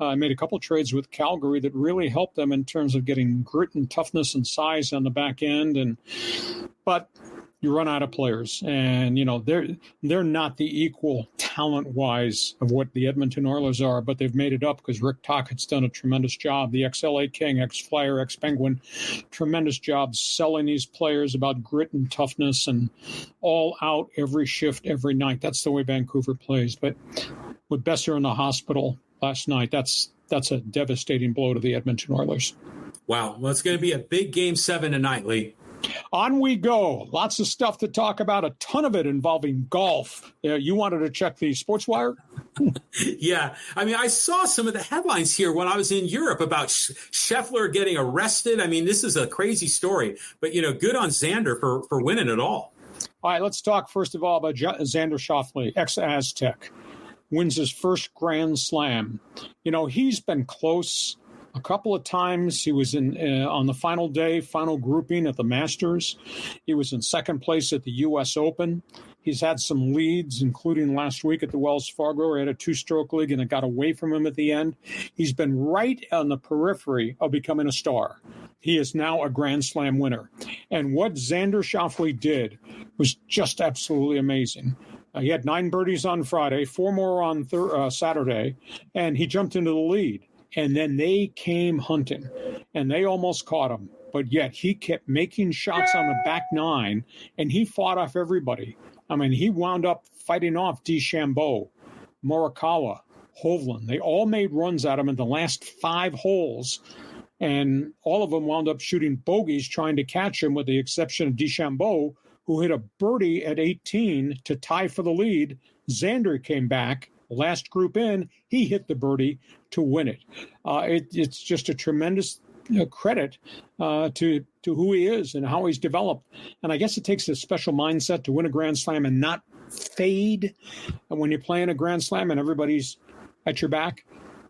[SPEAKER 2] I made a couple trades with Calgary that really helped them in terms of getting grit and toughness and size on the back end. But you run out of players, and they're not the equal talent-wise of what the Edmonton Oilers are, but they've made it up because Rick Tocchet's done a tremendous job. The ex-LA King, ex-Flyer, ex-Penguin, tremendous job selling these players about grit and toughness and all out every shift, every night. That's the way Vancouver plays. But with Besser in the hospital last night, that's a devastating blow to the Edmonton Oilers.
[SPEAKER 3] Wow. Well, it's going to be a big Game 7 tonight, Lee.
[SPEAKER 2] On we go. Lots of stuff to talk about, a ton of it involving golf. You wanted to check the SportsWire?
[SPEAKER 3] Yeah. I mean, I saw some of the headlines here when I was in Europe about Scheffler getting arrested. I mean, this is a crazy story, but, good on Xander for winning it all.
[SPEAKER 2] All right, let's talk first of all about Xander Schauffele, ex-Aztec. Wins his first Grand Slam. He's been close a couple of times. He was on the final day, final grouping at the Masters. He was in second place at the U.S. Open. He's had some leads, including last week at the Wells Fargo, where he had a 2-stroke lead and it got away from him at the end. He's been right on the periphery of becoming a star. He is now a Grand Slam winner. And what Xander Schauffele did was just absolutely amazing. He had 9 birdies on Friday, 4 more on Saturday, and he jumped into the lead. And then they came hunting, and they almost caught him. But yet he kept making shots on the back 9, and he fought off everybody. I mean, he wound up fighting off DeChambeau, Morikawa, Hovland. They all made runs at him in the last 5 holes, and all of them wound up shooting bogeys trying to catch him, with the exception of DeChambeau, who hit a birdie at 18 to tie for the lead. Xander came back. Last group in, he hit the birdie to win it. It's just a tremendous credit to who he is and how he's developed. And I guess it takes a special mindset to win a Grand Slam and not fade when you're playing a Grand Slam and everybody's at your back.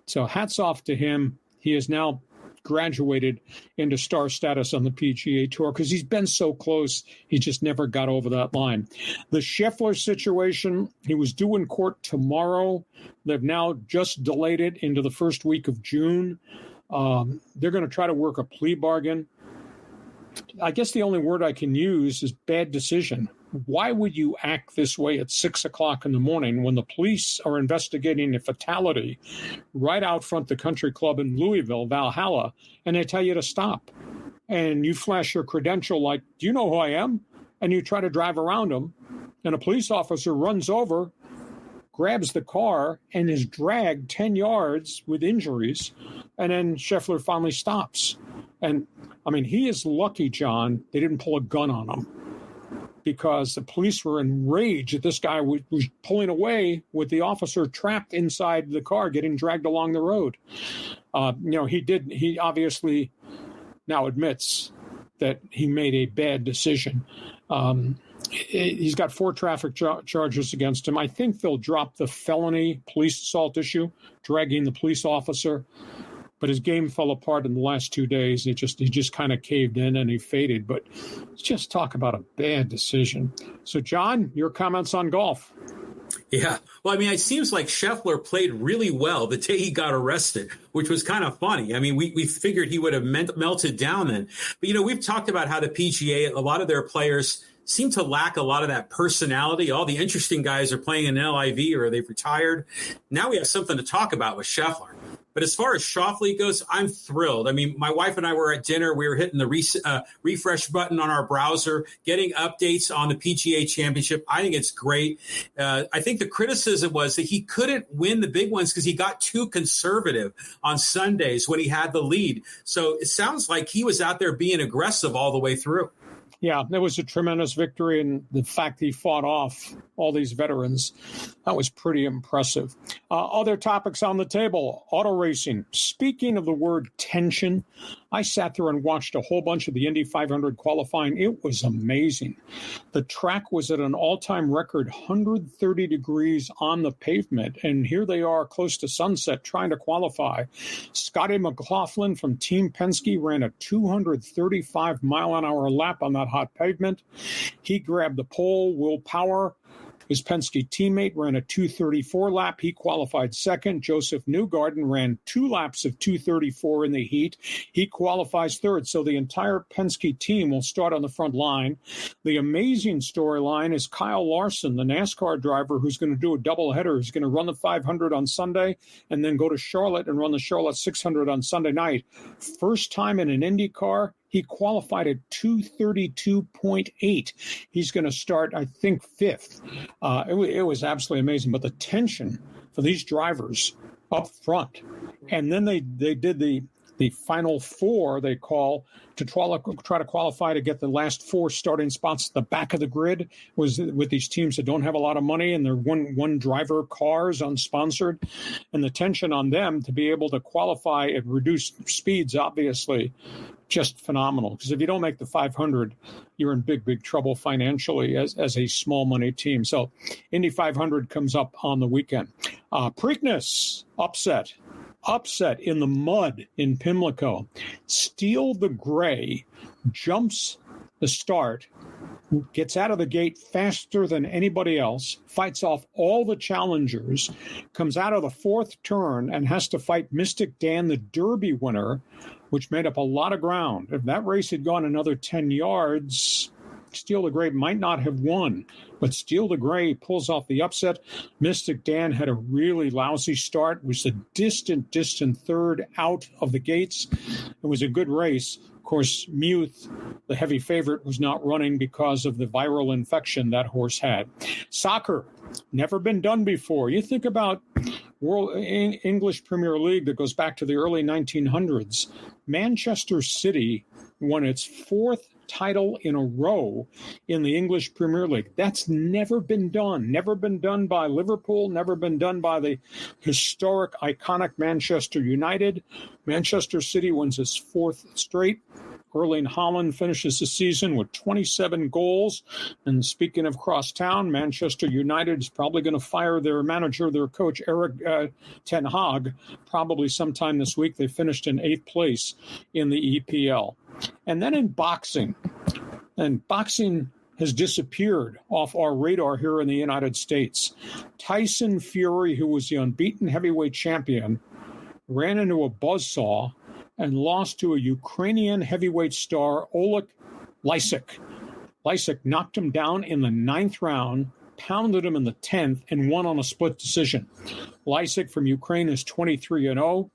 [SPEAKER 2] So hats off to him. He is now graduated into star status on the PGA Tour because he's been so close. He just never got over that line. The Scheffler situation, he was due in court tomorrow. They've now just delayed it into the first week of June. They're going to try to work a plea bargain. I guess the only word I can use is bad decision. why would you act this way at 6 o'clock in the morning when the police are investigating a fatality right out front the country club in Louisville, Valhalla, and they tell you to stop? And you flash your credential like, do you know who I am? And you try to drive around them, and a police officer runs over, grabs the car, and is dragged 10 yards with injuries, and then Scheffler finally stops. And, I mean, he is lucky, John, they didn't pull a gun on him, because the police were enraged that this guy was pulling away with the officer trapped inside the car, getting dragged along the road. He obviously now admits that he made a bad decision. He's got 4 traffic charges against him. I think they'll drop the felony police assault issue, dragging the police officer. But his game fell apart in the last 2 days. He just kind of caved in and he faded. But just talk about a bad decision. So, John, your comments on golf?
[SPEAKER 3] Yeah. Well, I mean, it seems like Scheffler played really well the day he got arrested, which was kind of funny. I mean, we figured he would have melted down then. But, we've talked about how the PGA, a lot of their players seem to lack a lot of that personality. All the interesting guys are playing in LIV or they've retired. Now we have something to talk about with Scheffler. But as far as Schauffele goes, I'm thrilled. I mean, my wife and I were at dinner. We were hitting the refresh button on our browser, getting updates on the PGA Championship. I think it's great. I think the criticism was that he couldn't win the big ones because he got too conservative on Sundays when he had the lead. So it sounds like he was out there being aggressive all the way through.
[SPEAKER 2] Yeah, it was a tremendous victory, and the fact he fought off all these veterans, that was pretty impressive. Other topics on the table, auto racing. Speaking of the word tension, I sat there and watched a whole bunch of the Indy 500 qualifying. It was amazing. The track was at an all-time record 130 degrees on the pavement, and here they are close to sunset trying to qualify. Scottie McLaughlin from Team Penske ran a 235-mile-an-hour lap on that hot pavement. He grabbed the pole. Will Power, his Penske teammate, ran a 234 lap. He qualified second. Joseph Newgarden ran 2 laps of 234 in the heat. He qualifies third. So the entire Penske team will start on the front line. The amazing storyline is Kyle Larson, the NASCAR driver who's going to do a doubleheader. He's going to run the 500 on Sunday and then go to Charlotte and run the Charlotte 600 on Sunday night. First time in an Indy car. He qualified at 232.8. He's going to start, I think, 5th. It was absolutely amazing. But the tension for these drivers up front. And then they did the final 4, they call, to try to qualify to get the last 4 starting spots at the back of the grid, was with these teams that don't have a lot of money and they're one driver cars, unsponsored. And the tension on them to be able to qualify at reduced speeds, obviously, just phenomenal. Because if you don't make the 500, you're in big, big trouble financially as a small money team. So Indy 500 comes up on the weekend. Preakness, upset in the mud in Pimlico. Steele the Gray jumps the start, gets out of the gate faster than anybody else, fights off all the challengers, comes out of the 4th turn and has to fight Mystic Dan, the Derby winner, which made up a lot of ground. If that race had gone another 10 yards, Steele the Gray might not have won. But Steele the Gray pulls off the upset. Mystic Dan had a really lousy start, was a distant third out of the gates. It was a good race. Of course, Muth, the heavy favorite, was not running because of the viral infection that horse had. Soccer, never been done before. You think about English Premier League that goes back to the early 1900s. Manchester City won its 4th title in a row in the English Premier League. That's never been done. Never been done by Liverpool, never been done by the historic, iconic Manchester United. Manchester City wins its 4th straight. Erling Haaland finishes the season with 27 goals. And speaking of crosstown, Manchester United is probably going to fire their manager, their coach, Erik Ten Hag, probably sometime this week. They finished in 8th place in the EPL. And then in boxing, and boxing has disappeared off our radar here in the United States. Tyson Fury, who was the unbeaten heavyweight champion, ran into a buzzsaw and lost to a Ukrainian heavyweight star, Oleg Lysik. Lysak knocked him down in the 9th round, pounded him in the 10th, and won on a split decision. Lysak from Ukraine is 23-0.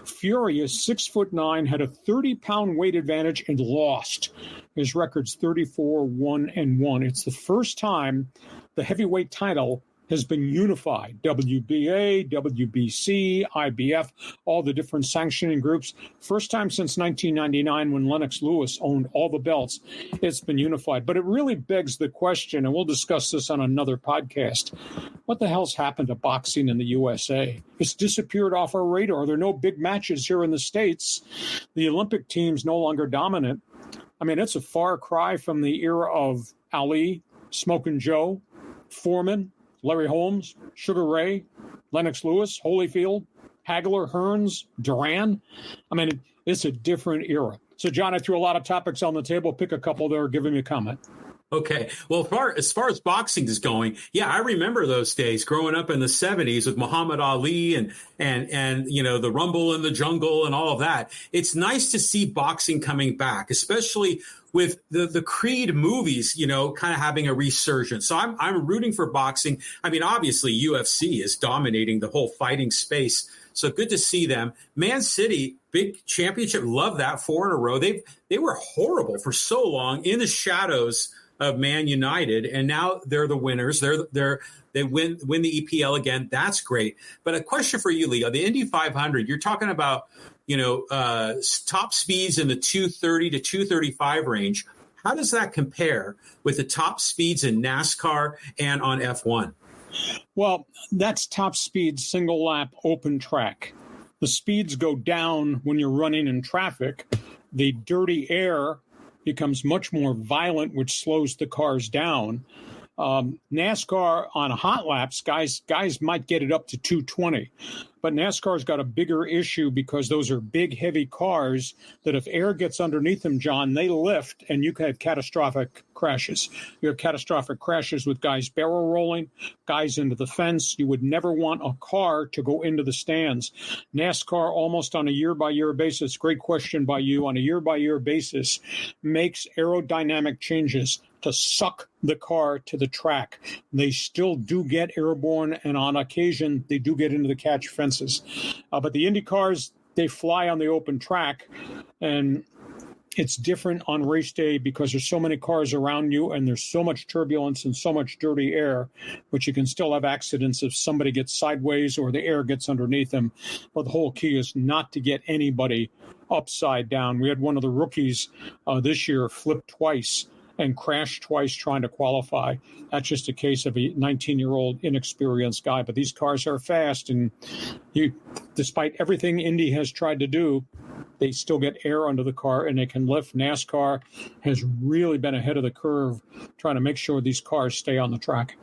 [SPEAKER 2] Fury is 6'9", had a 30-pound weight advantage and lost. His record's 34-1-1. It's the first time the heavyweight title has been unified. WBA, WBC, IBF, all the different sanctioning groups. First time since 1999 when Lennox Lewis owned all the belts, it's been unified. But it really begs the question, and we'll discuss this on another podcast, what the hell's happened to boxing in the USA? It's disappeared off our radar. There are no big matches here in the States. The Olympic team's no longer dominant. I mean, it's a far cry from the era of Ali, Smokin' Joe, Foreman, Larry Holmes, Sugar Ray, Lennox Lewis, Holyfield, Hagler, Hearns, Duran. I mean, it's a different era. So, John, I threw a lot of topics on the table. Pick a couple there. Give me a comment.
[SPEAKER 3] Okay. Well, as far as boxing is going, yeah, I remember those days growing up in the 70s with Muhammad Ali and the Rumble in the Jungle and all of that. It's nice to see boxing coming back, especially with the Creed movies, kind of having a resurgence. So I'm rooting for boxing. I mean, obviously UFC is dominating the whole fighting space. So good to see them. Man City, big championship. Love that, 4 in a row. They were horrible for so long in the shadows of Man United, and now they're the winners. They win the EPL again. That's great. But a question for you, Lee. On the Indy 500, you're talking about top speeds in the 230 to 235 range. How does that compare with the top speeds in NASCAR and on F1?
[SPEAKER 2] Well, that's top speed, single lap, open track. The speeds go down when you're running in traffic. The dirty air becomes much more violent, which slows the cars down. NASCAR on hot laps, guys might get it up to 220. But NASCAR's got a bigger issue because those are big, heavy cars that if air gets underneath them, John, they lift and you can have catastrophic crashes. You have catastrophic crashes with guys barrel rolling, guys into the fence. You would never want a car to go into the stands. NASCAR almost on a year-by-year basis, great question by you, on a year-by-year basis, makes aerodynamic changes to suck the car to the track. They still do get airborne, and on occasion, they do get into the catch fences. But the Indy cars, they fly on the open track, and it's different on race day because there's so many cars around you, and there's so much turbulence and so much dirty air, but you can still have accidents if somebody gets sideways or the air gets underneath them. But the whole key is not to get anybody upside down. We had one of the rookies this year flip twice and crashed twice trying to qualify. That's just a case of a 19-year-old inexperienced guy. But these cars are fast, and despite everything Indy has tried to do, they still get air under the car, and they can lift. NASCAR has really been ahead of the curve trying to make sure these cars stay on the track.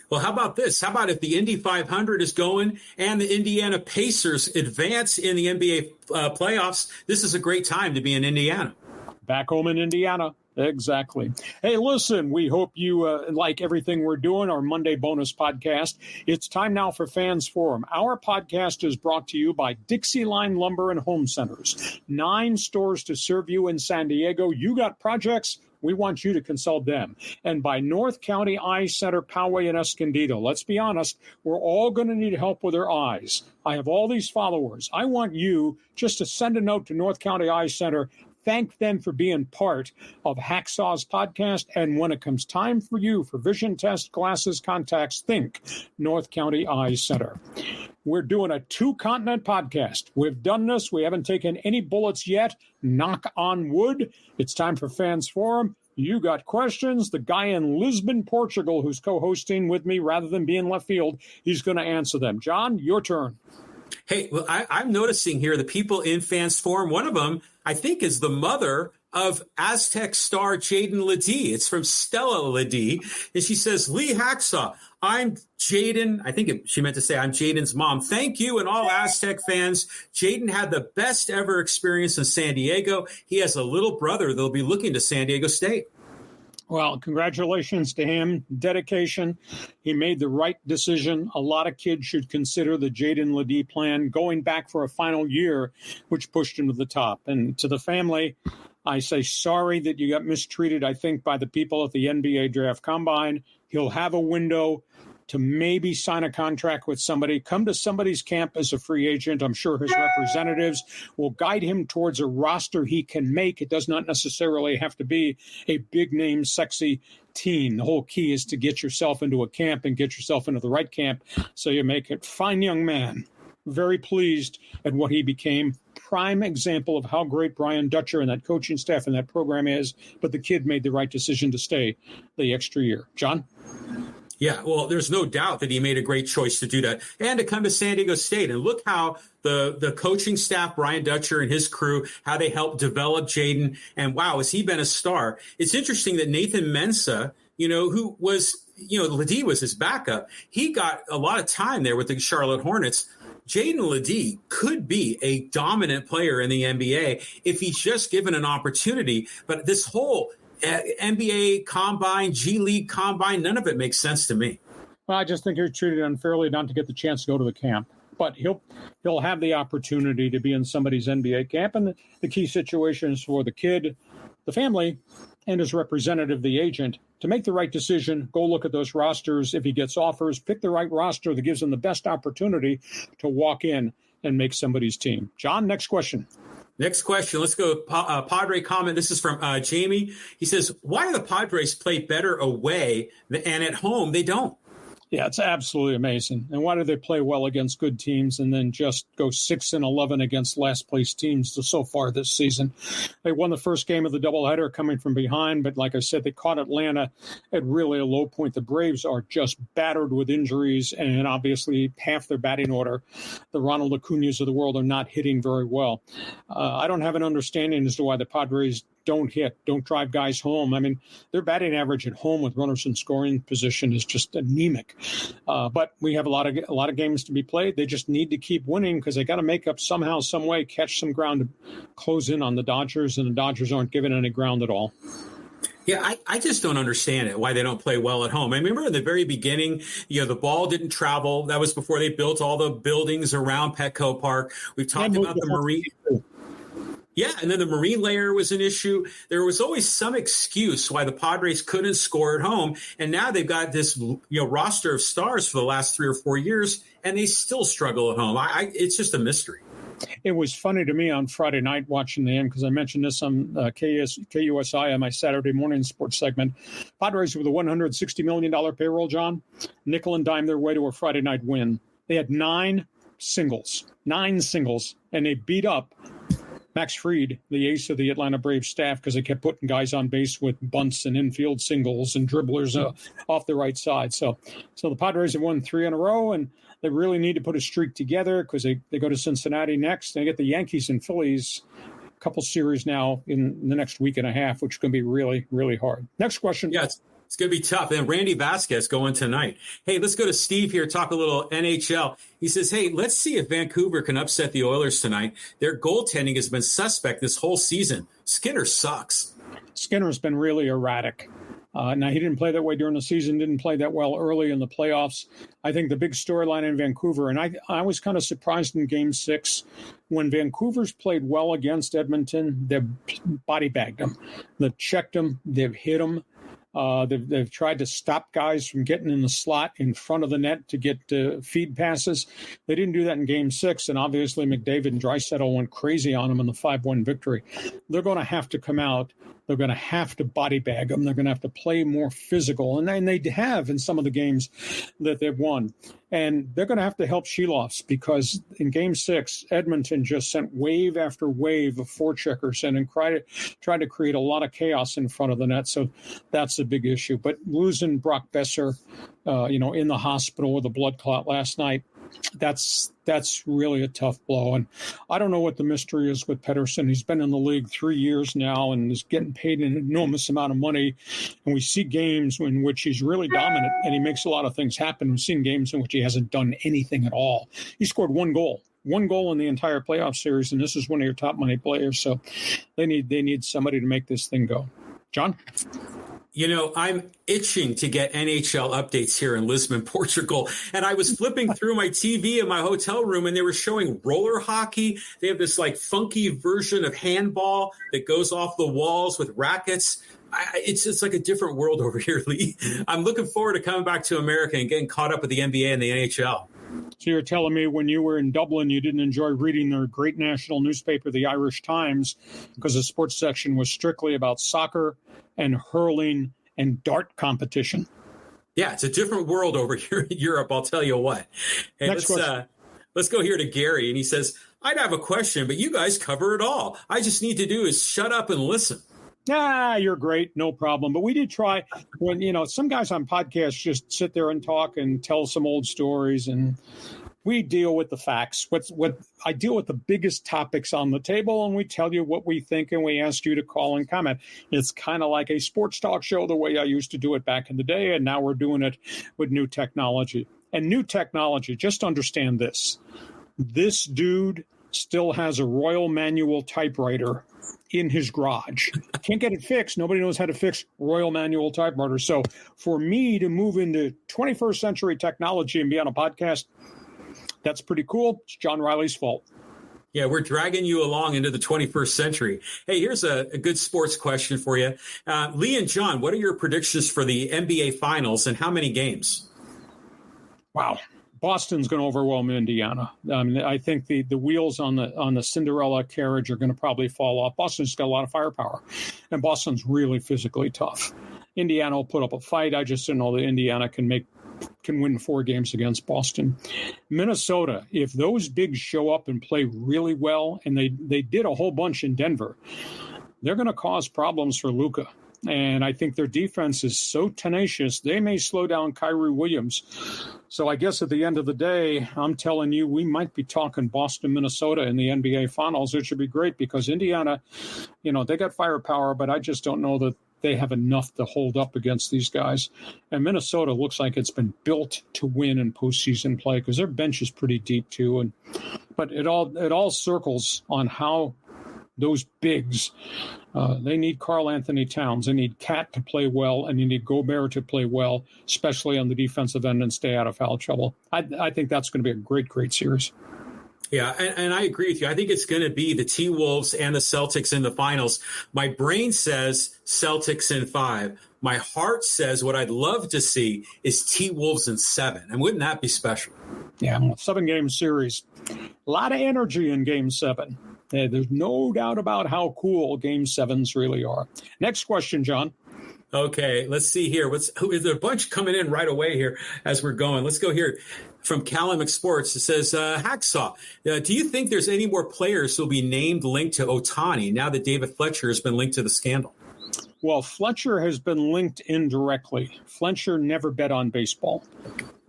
[SPEAKER 3] Well, how about this? How about if the Indy 500 is going and the Indiana Pacers advance in the NBA playoffs? This is a great time to be in Indiana.
[SPEAKER 2] Back home in Indiana. Exactly. Hey, listen, we hope you like everything we're doing, our Monday bonus podcast. It's time now for Fans Forum. Our podcast is brought to you by Dixie Line Lumber and Home Centers. 9 stores to serve you in San Diego. You got projects? We want you to consult them. And by North County Eye Center, Poway, and Escondido. Let's be honest, we're all going to need help with our eyes. I have all these followers. I want you just to send a note to North County Eye Center. Thank them for being part of Hacksaw's podcast. And when it comes time for you for vision test, glasses, contacts, think North County Eye Center. We're doing a 2-continent podcast. We've done this. We haven't taken any bullets yet. Knock on wood. It's time for Fans Forum. You got questions. The guy in Lisbon, Portugal, who's co-hosting with me rather than being left field, he's going to answer them. John, your turn.
[SPEAKER 3] Hey, well, I'm noticing here the people in Fans Forum, one of them, I think, is the mother of Aztec star Jaden Ledee. It's from Stella Ledee. And she says, Lee Hacksaw, I'm Jaden. I think she meant to say I'm Jaden's mom. Thank you and all Aztec fans. Jaden had the best ever experience in San Diego. He has a little brother that'll be looking to San Diego State.
[SPEAKER 2] Well, congratulations to him. Dedication. He made the right decision. A lot of kids should consider the Jaden Ledee plan, going back for a final year, which pushed him to the top. And to the family, I say sorry that you got mistreated, I think, by the people at the NBA Draft Combine. He'll have a window to maybe sign a contract with somebody, come to somebody's camp as a free agent. I'm sure his representatives will guide him towards a roster he can make. It does not necessarily have to be a big-name, sexy team. The whole key is to get yourself into a camp and get yourself into the right camp so you make it. Fine young man. Very pleased at what he became. Prime example of how great Brian Dutcher and that coaching staff and that program is, but the kid made the right decision to stay the extra year. John?
[SPEAKER 3] Yeah, well, there's no doubt that he made a great choice to do that and to come to San Diego State. And look how the coaching staff, Brian Dutcher and his crew, how they helped develop Jaden. And wow, has he been a star? It's interesting that Nathan Mensah, who was, Ledee was his backup. He got a lot of time there with the Charlotte Hornets. Jaden Ledee could be a dominant player in the NBA if he's just given an opportunity. But this whole NBA Combine, G League Combine, none of it makes sense to me.
[SPEAKER 2] Well, I just think you're treated unfairly not to get the chance to go to the camp. But he'll have the opportunity to be in somebody's NBA camp. And the key situation is for the kid, the family, and his representative, the agent, to make the right decision, go look at those rosters. If he gets offers, pick the right roster that gives him the best opportunity to walk in and make somebody's team. John, next question.
[SPEAKER 3] Next question. Let's go. Padre comment. This is from Jamie. He says, why do the Padres play better away and at home they don't?
[SPEAKER 2] Yeah, it's absolutely amazing. And why do they play well against good teams and then just go 6-11 against last place teams so far this season? They won the first game of the doubleheader coming from behind, but like I said, they caught Atlanta at really a low point. The Braves are just battered with injuries and obviously half their batting order. The Ronald Acuñas of the world are not hitting very well. I don't have an understanding as to why the Padres don't drive guys home. I mean, their batting average at home with runners in scoring position is just anemic. But we have a lot of games to be played. They just need to keep winning because they got to make up somehow, some way, catch some ground to close in on the Dodgers, and the Dodgers aren't giving any ground at all.
[SPEAKER 3] Yeah, I just don't understand it, why they don't play well at home. I remember in the very beginning, the ball didn't travel. That was before they built all the buildings around Petco Park. We've talked about the Marine. Yeah, and then the marine layer was an issue. There was always some excuse why the Padres couldn't score at home, and now they've got this roster of stars for the last 3 or 4 years, and they still struggle at home. It's just a mystery.
[SPEAKER 2] It was funny to me on Friday night watching the end because I mentioned this on KUSI on my Saturday morning sports segment. Padres with a $160 million payroll, John, nickel and dime their way to a Friday night win. They had 9 singles, and they beat up Max Fried, the ace of the Atlanta Braves staff, because they kept putting guys on base with bunts and infield singles and dribblers off the right side. So the Padres have won 3 in a row, and they really need to put a streak together because they go to Cincinnati next. They get the Yankees and Phillies, a couple series now in the next week and a half, which is going to be really, really hard. Next question.
[SPEAKER 3] Yeah, it's going to be tough. And Randy Vasquez going tonight. Hey, let's go to Steve here, talk a little NHL. He says, hey, let's see if Vancouver can upset the Oilers tonight. Their goaltending has been suspect this whole season. Skinner sucks.
[SPEAKER 2] Skinner's been really erratic. Now, he didn't play that way during the season, didn't play that well early in the playoffs. I think the big storyline in Vancouver, and I was kind of surprised in Game 6, when Vancouver's played well against Edmonton, they've body bagged them. They've checked them. They've hit them. They've tried to stop guys from getting in the slot in front of the net to get feed passes. They didn't do that in Game 6, and obviously McDavid and Draisaitl went crazy on them in the 5-1 victory. They're going to have to come out. They're going to have to body bag them. They're going to have to play more physical, and they have in some of the games that they've won. And they're going to have to help Sheloffs because in Game 6, Edmonton just sent wave after wave of forecheckers in and tried to create a lot of chaos in front of the net. So that's a big issue. But losing Brock Besser, in the hospital with a blood clot last night, that's really a tough blow. And I don't know what the mystery is with Pettersson. He's been in the league 3 years now and is getting paid an enormous amount of money. And we see games in which he's really dominant and he makes a lot of things happen. We've seen games in which he hasn't done anything at all. He scored 1 goal in the entire playoff series, and this is one of your top money players. So they need somebody to make this thing go. John?
[SPEAKER 3] I'm itching to get NHL updates here in Lisbon, Portugal. And I was flipping through my TV in my hotel room, and they were showing roller hockey. They have this like funky version of handball that goes off the walls with rackets. It's like a different world over here, Lee. I'm looking forward to coming back to America and getting caught up with the NBA and the NHL.
[SPEAKER 2] So you're telling me when you were in Dublin, you didn't enjoy reading their great national newspaper, the Irish Times, because the sports section was strictly about soccer and hurling and dart competition.
[SPEAKER 3] Yeah, it's a different world over here in Europe, I'll tell you what. Hey, let's go here to Gary, and he says, I'd have a question, but you guys cover it all. I just need to do is shut up and listen.
[SPEAKER 2] You're great. No problem. But we did try when, some guys on podcasts just sit there and talk and tell some old stories, and we deal with the facts. I deal with the biggest topics on the table, and we tell you what we think, and we ask you to call and comment. It's kind of like a sports talk show the way I used to do it back in the day, and now we're doing it with new technology. And new technology, just understand this. This dude still has a Royal Manual typewriter in his garage. Can't get it fixed. Nobody knows how to fix Royal Manual typewriter. So for me to move into 21st century technology and be on a podcast, that's pretty cool. It's John Riley's fault.
[SPEAKER 3] Yeah, we're dragging you along into the 21st century. Hey, here's a good sports question for you. Lee and John, what are your predictions for the NBA Finals and how many games?
[SPEAKER 2] Wow. Boston's going to overwhelm Indiana. I think the wheels on the Cinderella carriage are going to probably fall off. Boston's got a lot of firepower, and Boston's really physically tough. Indiana will put up a fight. I just don't know that Indiana can win 4 games against Boston. Minnesota, if those bigs show up and play really well, and they did a whole bunch in Denver, they're going to cause problems for Luka. And I think their defense is so tenacious, they may slow down Kyrie Williams. So I guess at the end of the day, I'm telling you, we might be talking Boston, Minnesota in the NBA Finals, which would be great because Indiana, they got firepower, but I just don't know that they have enough to hold up against these guys. And Minnesota looks like it's been built to win in postseason play because their bench is pretty deep too. But it all circles on how those bigs, they need Karl Anthony Towns. They need Cat to play well, and you need Gobert to play well, especially on the defensive end and stay out of foul trouble. I think that's going to be a great, great series.
[SPEAKER 3] Yeah, and I agree with you. I think it's going to be the T-Wolves and the Celtics in the finals. My brain says Celtics in 5. My heart says what I'd love to see is T-Wolves in 7. And wouldn't that be special?
[SPEAKER 2] Yeah, 7-game series. A lot of energy in Game 7. There's no doubt about how cool Game 7s really are. Next question, John.
[SPEAKER 3] Okay, let's see here. Is there a bunch coming in right away here as we're going? Let's go here from Callum Sports. It says, Hacksaw, do you think there's any more players who will be named linked to Ohtani now that David Fletcher has been linked to the scandal?
[SPEAKER 2] Well, Fletcher has been linked indirectly. Fletcher never bet on baseball.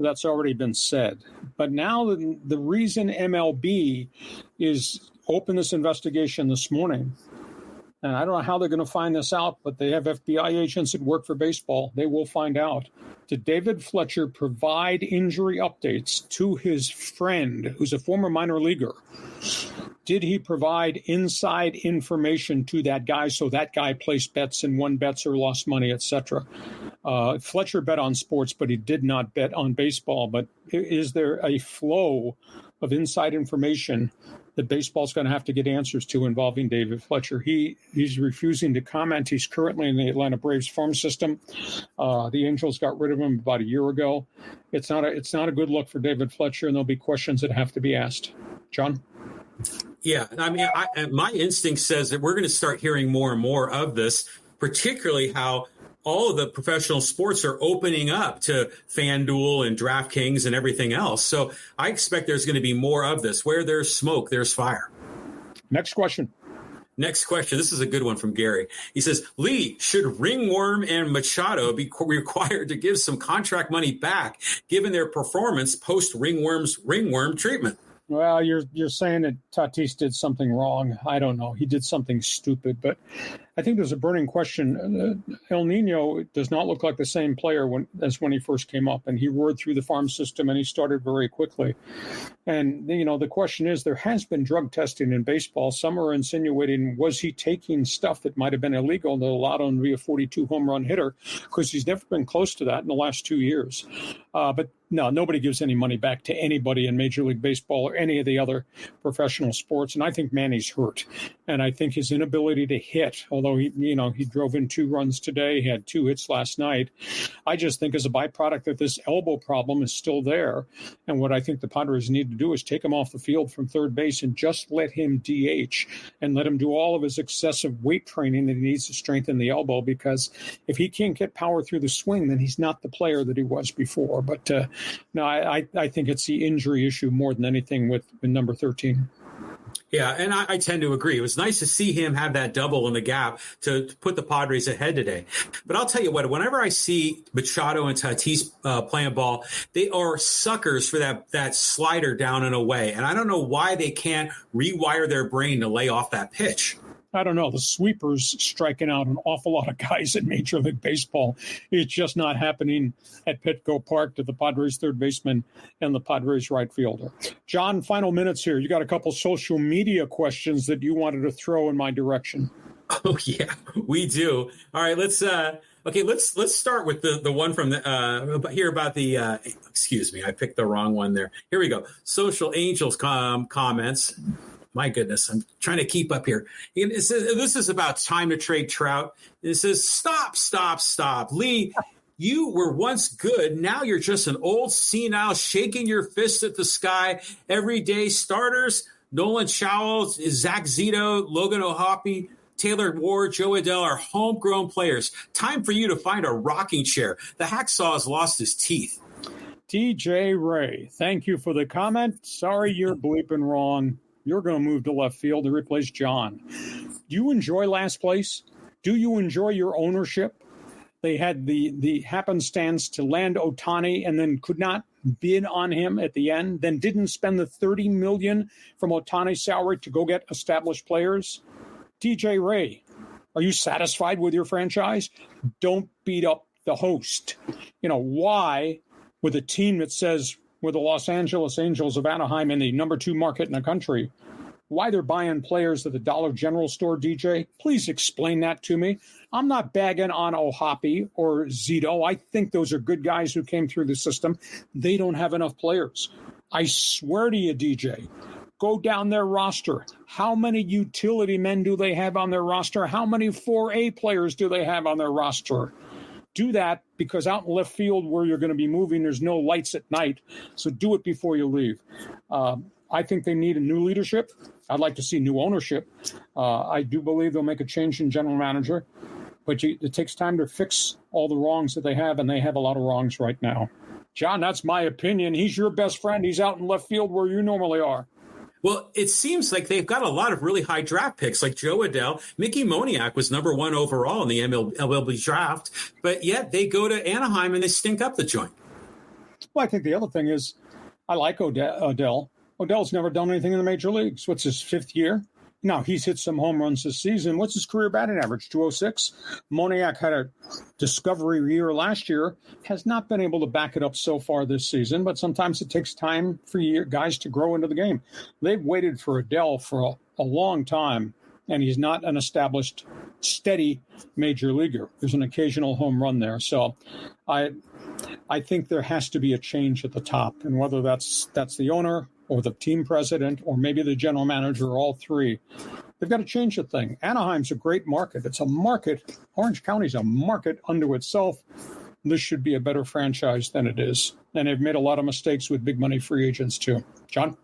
[SPEAKER 2] That's already been said. But now the reason MLB is open this investigation this morning, and I don't know how they're going to find this out, but they have FBI agents that work for baseball. They will find out. Did David Fletcher provide injury updates to his friend, who's a former minor leaguer? Did he provide inside information to that guy so that guy placed bets and won bets or lost money, etc.? Fletcher bet on sports, but he did not bet on baseball. But is there a flow of inside information that baseball's going to have to get answers to involving David Fletcher? He's refusing to comment. He's currently in the Atlanta Braves farm system. The Angels got rid of him about a year ago. It's not a good look for David Fletcher, and there'll be questions that have to be asked. John?
[SPEAKER 3] Yeah, I mean, my instinct says that we're going to start hearing more and more of this, particularly how all of the professional sports are opening up to FanDuel and DraftKings and everything else. So I expect there's going to be more of this. Where there's smoke, there's fire.
[SPEAKER 2] Next question.
[SPEAKER 3] This is a good one from Gary. He says, Lee, should Ringworm and Machado be required to give some contract money back given their performance post Ringworm's ringworm treatment?
[SPEAKER 2] Well, you're saying that Tatis did something wrong. I don't know. He did something stupid, but I think there's a burning question. El Nino does not look like the same player as when he first came up, and he roared through the farm system and he started very quickly. And, the question is, there has been drug testing in baseball. Some are insinuating, was he taking stuff that might have been illegal that allowed him to be a 42 home run hitter? Because he's never been close to that in the last 2 years. But no, nobody gives any money back to anybody in Major League Baseball or any of the other professional sports. And I think Manny's hurt. And I think his inability to hit, although he drove in 2 runs today, he had 2 hits last night. I just think as a byproduct that this elbow problem is still there. And what I think the Padres need to do is take him off the field from third base and just let him DH and let him do all of his excessive weight training that he needs to strengthen the elbow, because if he can't get power through the swing, then he's not the player that he was before. But no, I think it's the injury issue more than anything with number 13.
[SPEAKER 3] Yeah, and I tend to agree. It was nice to see him have that double in the gap to put the Padres ahead today. But I'll tell you what, whenever I see Machado and Tatis playing ball, they are suckers for that slider down and away. And I don't know why they can't rewire their brain to lay off that pitch.
[SPEAKER 2] I don't know. The sweeper's striking out an awful lot of guys in Major League Baseball. It's just not happening at Petco Park to the Padres third baseman and the Padres right fielder. John, final minutes here. You got a couple social media questions that you wanted to throw in my direction.
[SPEAKER 3] Oh, yeah, we do. All right, let's start with the one from here about the excuse me, I picked the wrong one there. Here we go. Social Angels comments. My goodness, I'm trying to keep up here. It says, this is about time to trade Trout. It says, stop. Lee, you were once good. Now you're just an old senile shaking your fist at the sky. Everyday starters, Nolan Chowell, Zach Zito, Logan O'Hoppe, Taylor Ward, Joe Adell are homegrown players. Time for you to find a rocking chair. The Hacksaw has lost his teeth.
[SPEAKER 2] TJ Ray, thank you for the comment. Sorry you're bleeping wrong. You're going to move to left field to replace John. Do you enjoy last place? Do you enjoy your ownership? They had the happenstance to land Ohtani and then could not bid on him at the end, then didn't spend the $30 million from Ohtani's salary to go get established players. TJ Ray, are you satisfied with your franchise? Don't beat up the host. Why, with a team that says we're the Los Angeles Angels of Anaheim in the number 2 market in the country, why they're buying players at the Dollar General store, DJ? Please explain that to me. I'm not bagging on O'Hoppe or Zito. I think those are good guys who came through the system. They don't have enough players. I swear to you, DJ, go down their roster. How many utility men do they have on their roster? How many 4A players do they have on their roster? Do that, because out in left field where you're going to be moving, there's no lights at night. So do it before you leave. I think they need a new leadership. I'd like to see new ownership. I do believe they'll make a change in general manager. But it takes time to fix all the wrongs that they have, and they have a lot of wrongs right now. John, that's my opinion. He's your best friend. He's out in left field where you normally are.
[SPEAKER 3] Well, it seems like they've got a lot of really high draft picks, like Joe Adell. Mickey Moniak was number 1 overall in the MLB draft, but yet they go to Anaheim and they stink up the joint.
[SPEAKER 2] Well, I think the other thing is I like Adell. Odell's never done anything in the major leagues. What's his 5th year? Now, he's hit some home runs this season. What's his career batting average? 206. Moniak had a discovery year last year, has not been able to back it up so far this season, but sometimes it takes time for guys to grow into the game. They've waited for Adell for a long time, and he's not an established, steady major leaguer. There's an occasional home run there. So I think there has to be a change at the top, and whether that's the owner or the team president, or maybe the general manager, or all three. They've got to change the thing. Anaheim's a great market. It's a market. Orange County's a market unto itself. This should be a better franchise than it is. And they've made a lot of mistakes with big money free agents, too. John?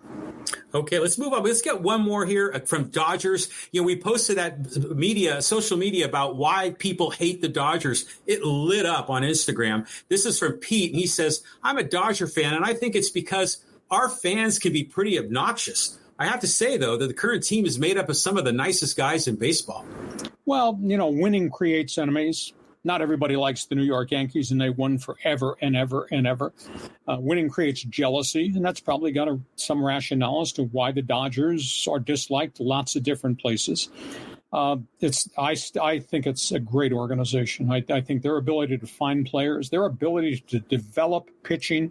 [SPEAKER 3] Okay, let's move on. Let's get one more here from Dodgers. We posted that social media about why people hate the Dodgers. It lit up on Instagram. This is from Pete, and he says, I'm a Dodger fan, and I think it's because our fans can be pretty obnoxious. I have to say, though, that the current team is made up of some of the nicest guys in baseball.
[SPEAKER 2] Well, winning creates enemies. Not everybody likes the New York Yankees, and they won forever and ever and ever. Winning creates jealousy, and that's probably got some rationale as to why the Dodgers are disliked lots of different places. I think it's a great organization. I think their ability to find players, their ability to develop pitching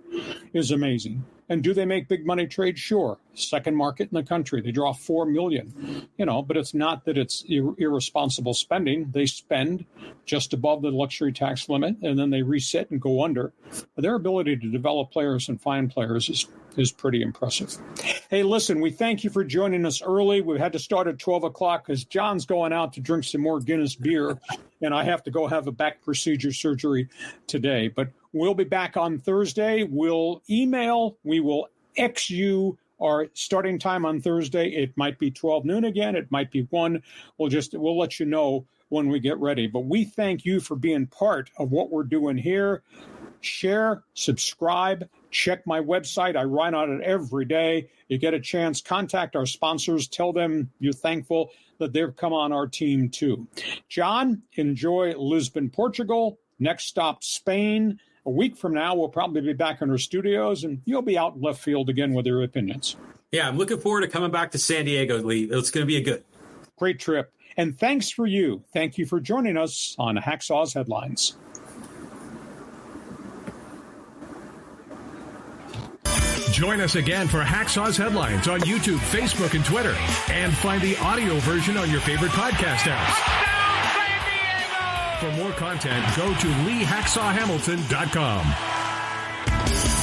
[SPEAKER 2] is amazing. And do they make big money trades? Sure. Second market in the country. They draw $4 million, but it's not that it's irresponsible spending. They spend just above the luxury tax limit, and then they reset and go under. But their ability to develop players and find players is pretty impressive. Hey, listen, we thank you for joining us early. We had to start at 12 o'clock because John's going out to drink some more Guinness beer, and I have to go have a back procedure surgery today. But we'll be back on Thursday. We will X you our starting time on Thursday. It might be 12 noon again. It might be 1. We'll let you know when we get ready. But we thank you for being part of what we're doing here. Share, subscribe, check my website. I write on it every day. You get a chance, contact our sponsors. Tell them you're thankful that they've come on our team too. John, enjoy Lisbon, Portugal. Next stop, Spain. A week from now, we'll probably be back in our studios, and you'll be out in left field again with your opinions.
[SPEAKER 3] Yeah, I'm looking forward to coming back to San Diego, Lee. It's going to be a great
[SPEAKER 2] trip. And thanks for you. Thank you for joining us on Hacksaw's Headlines.
[SPEAKER 1] Join us again for Hacksaw's Headlines on YouTube, Facebook, and Twitter. And find the audio version on your favorite podcast apps. For more content, go to LeeHacksawHamilton.com.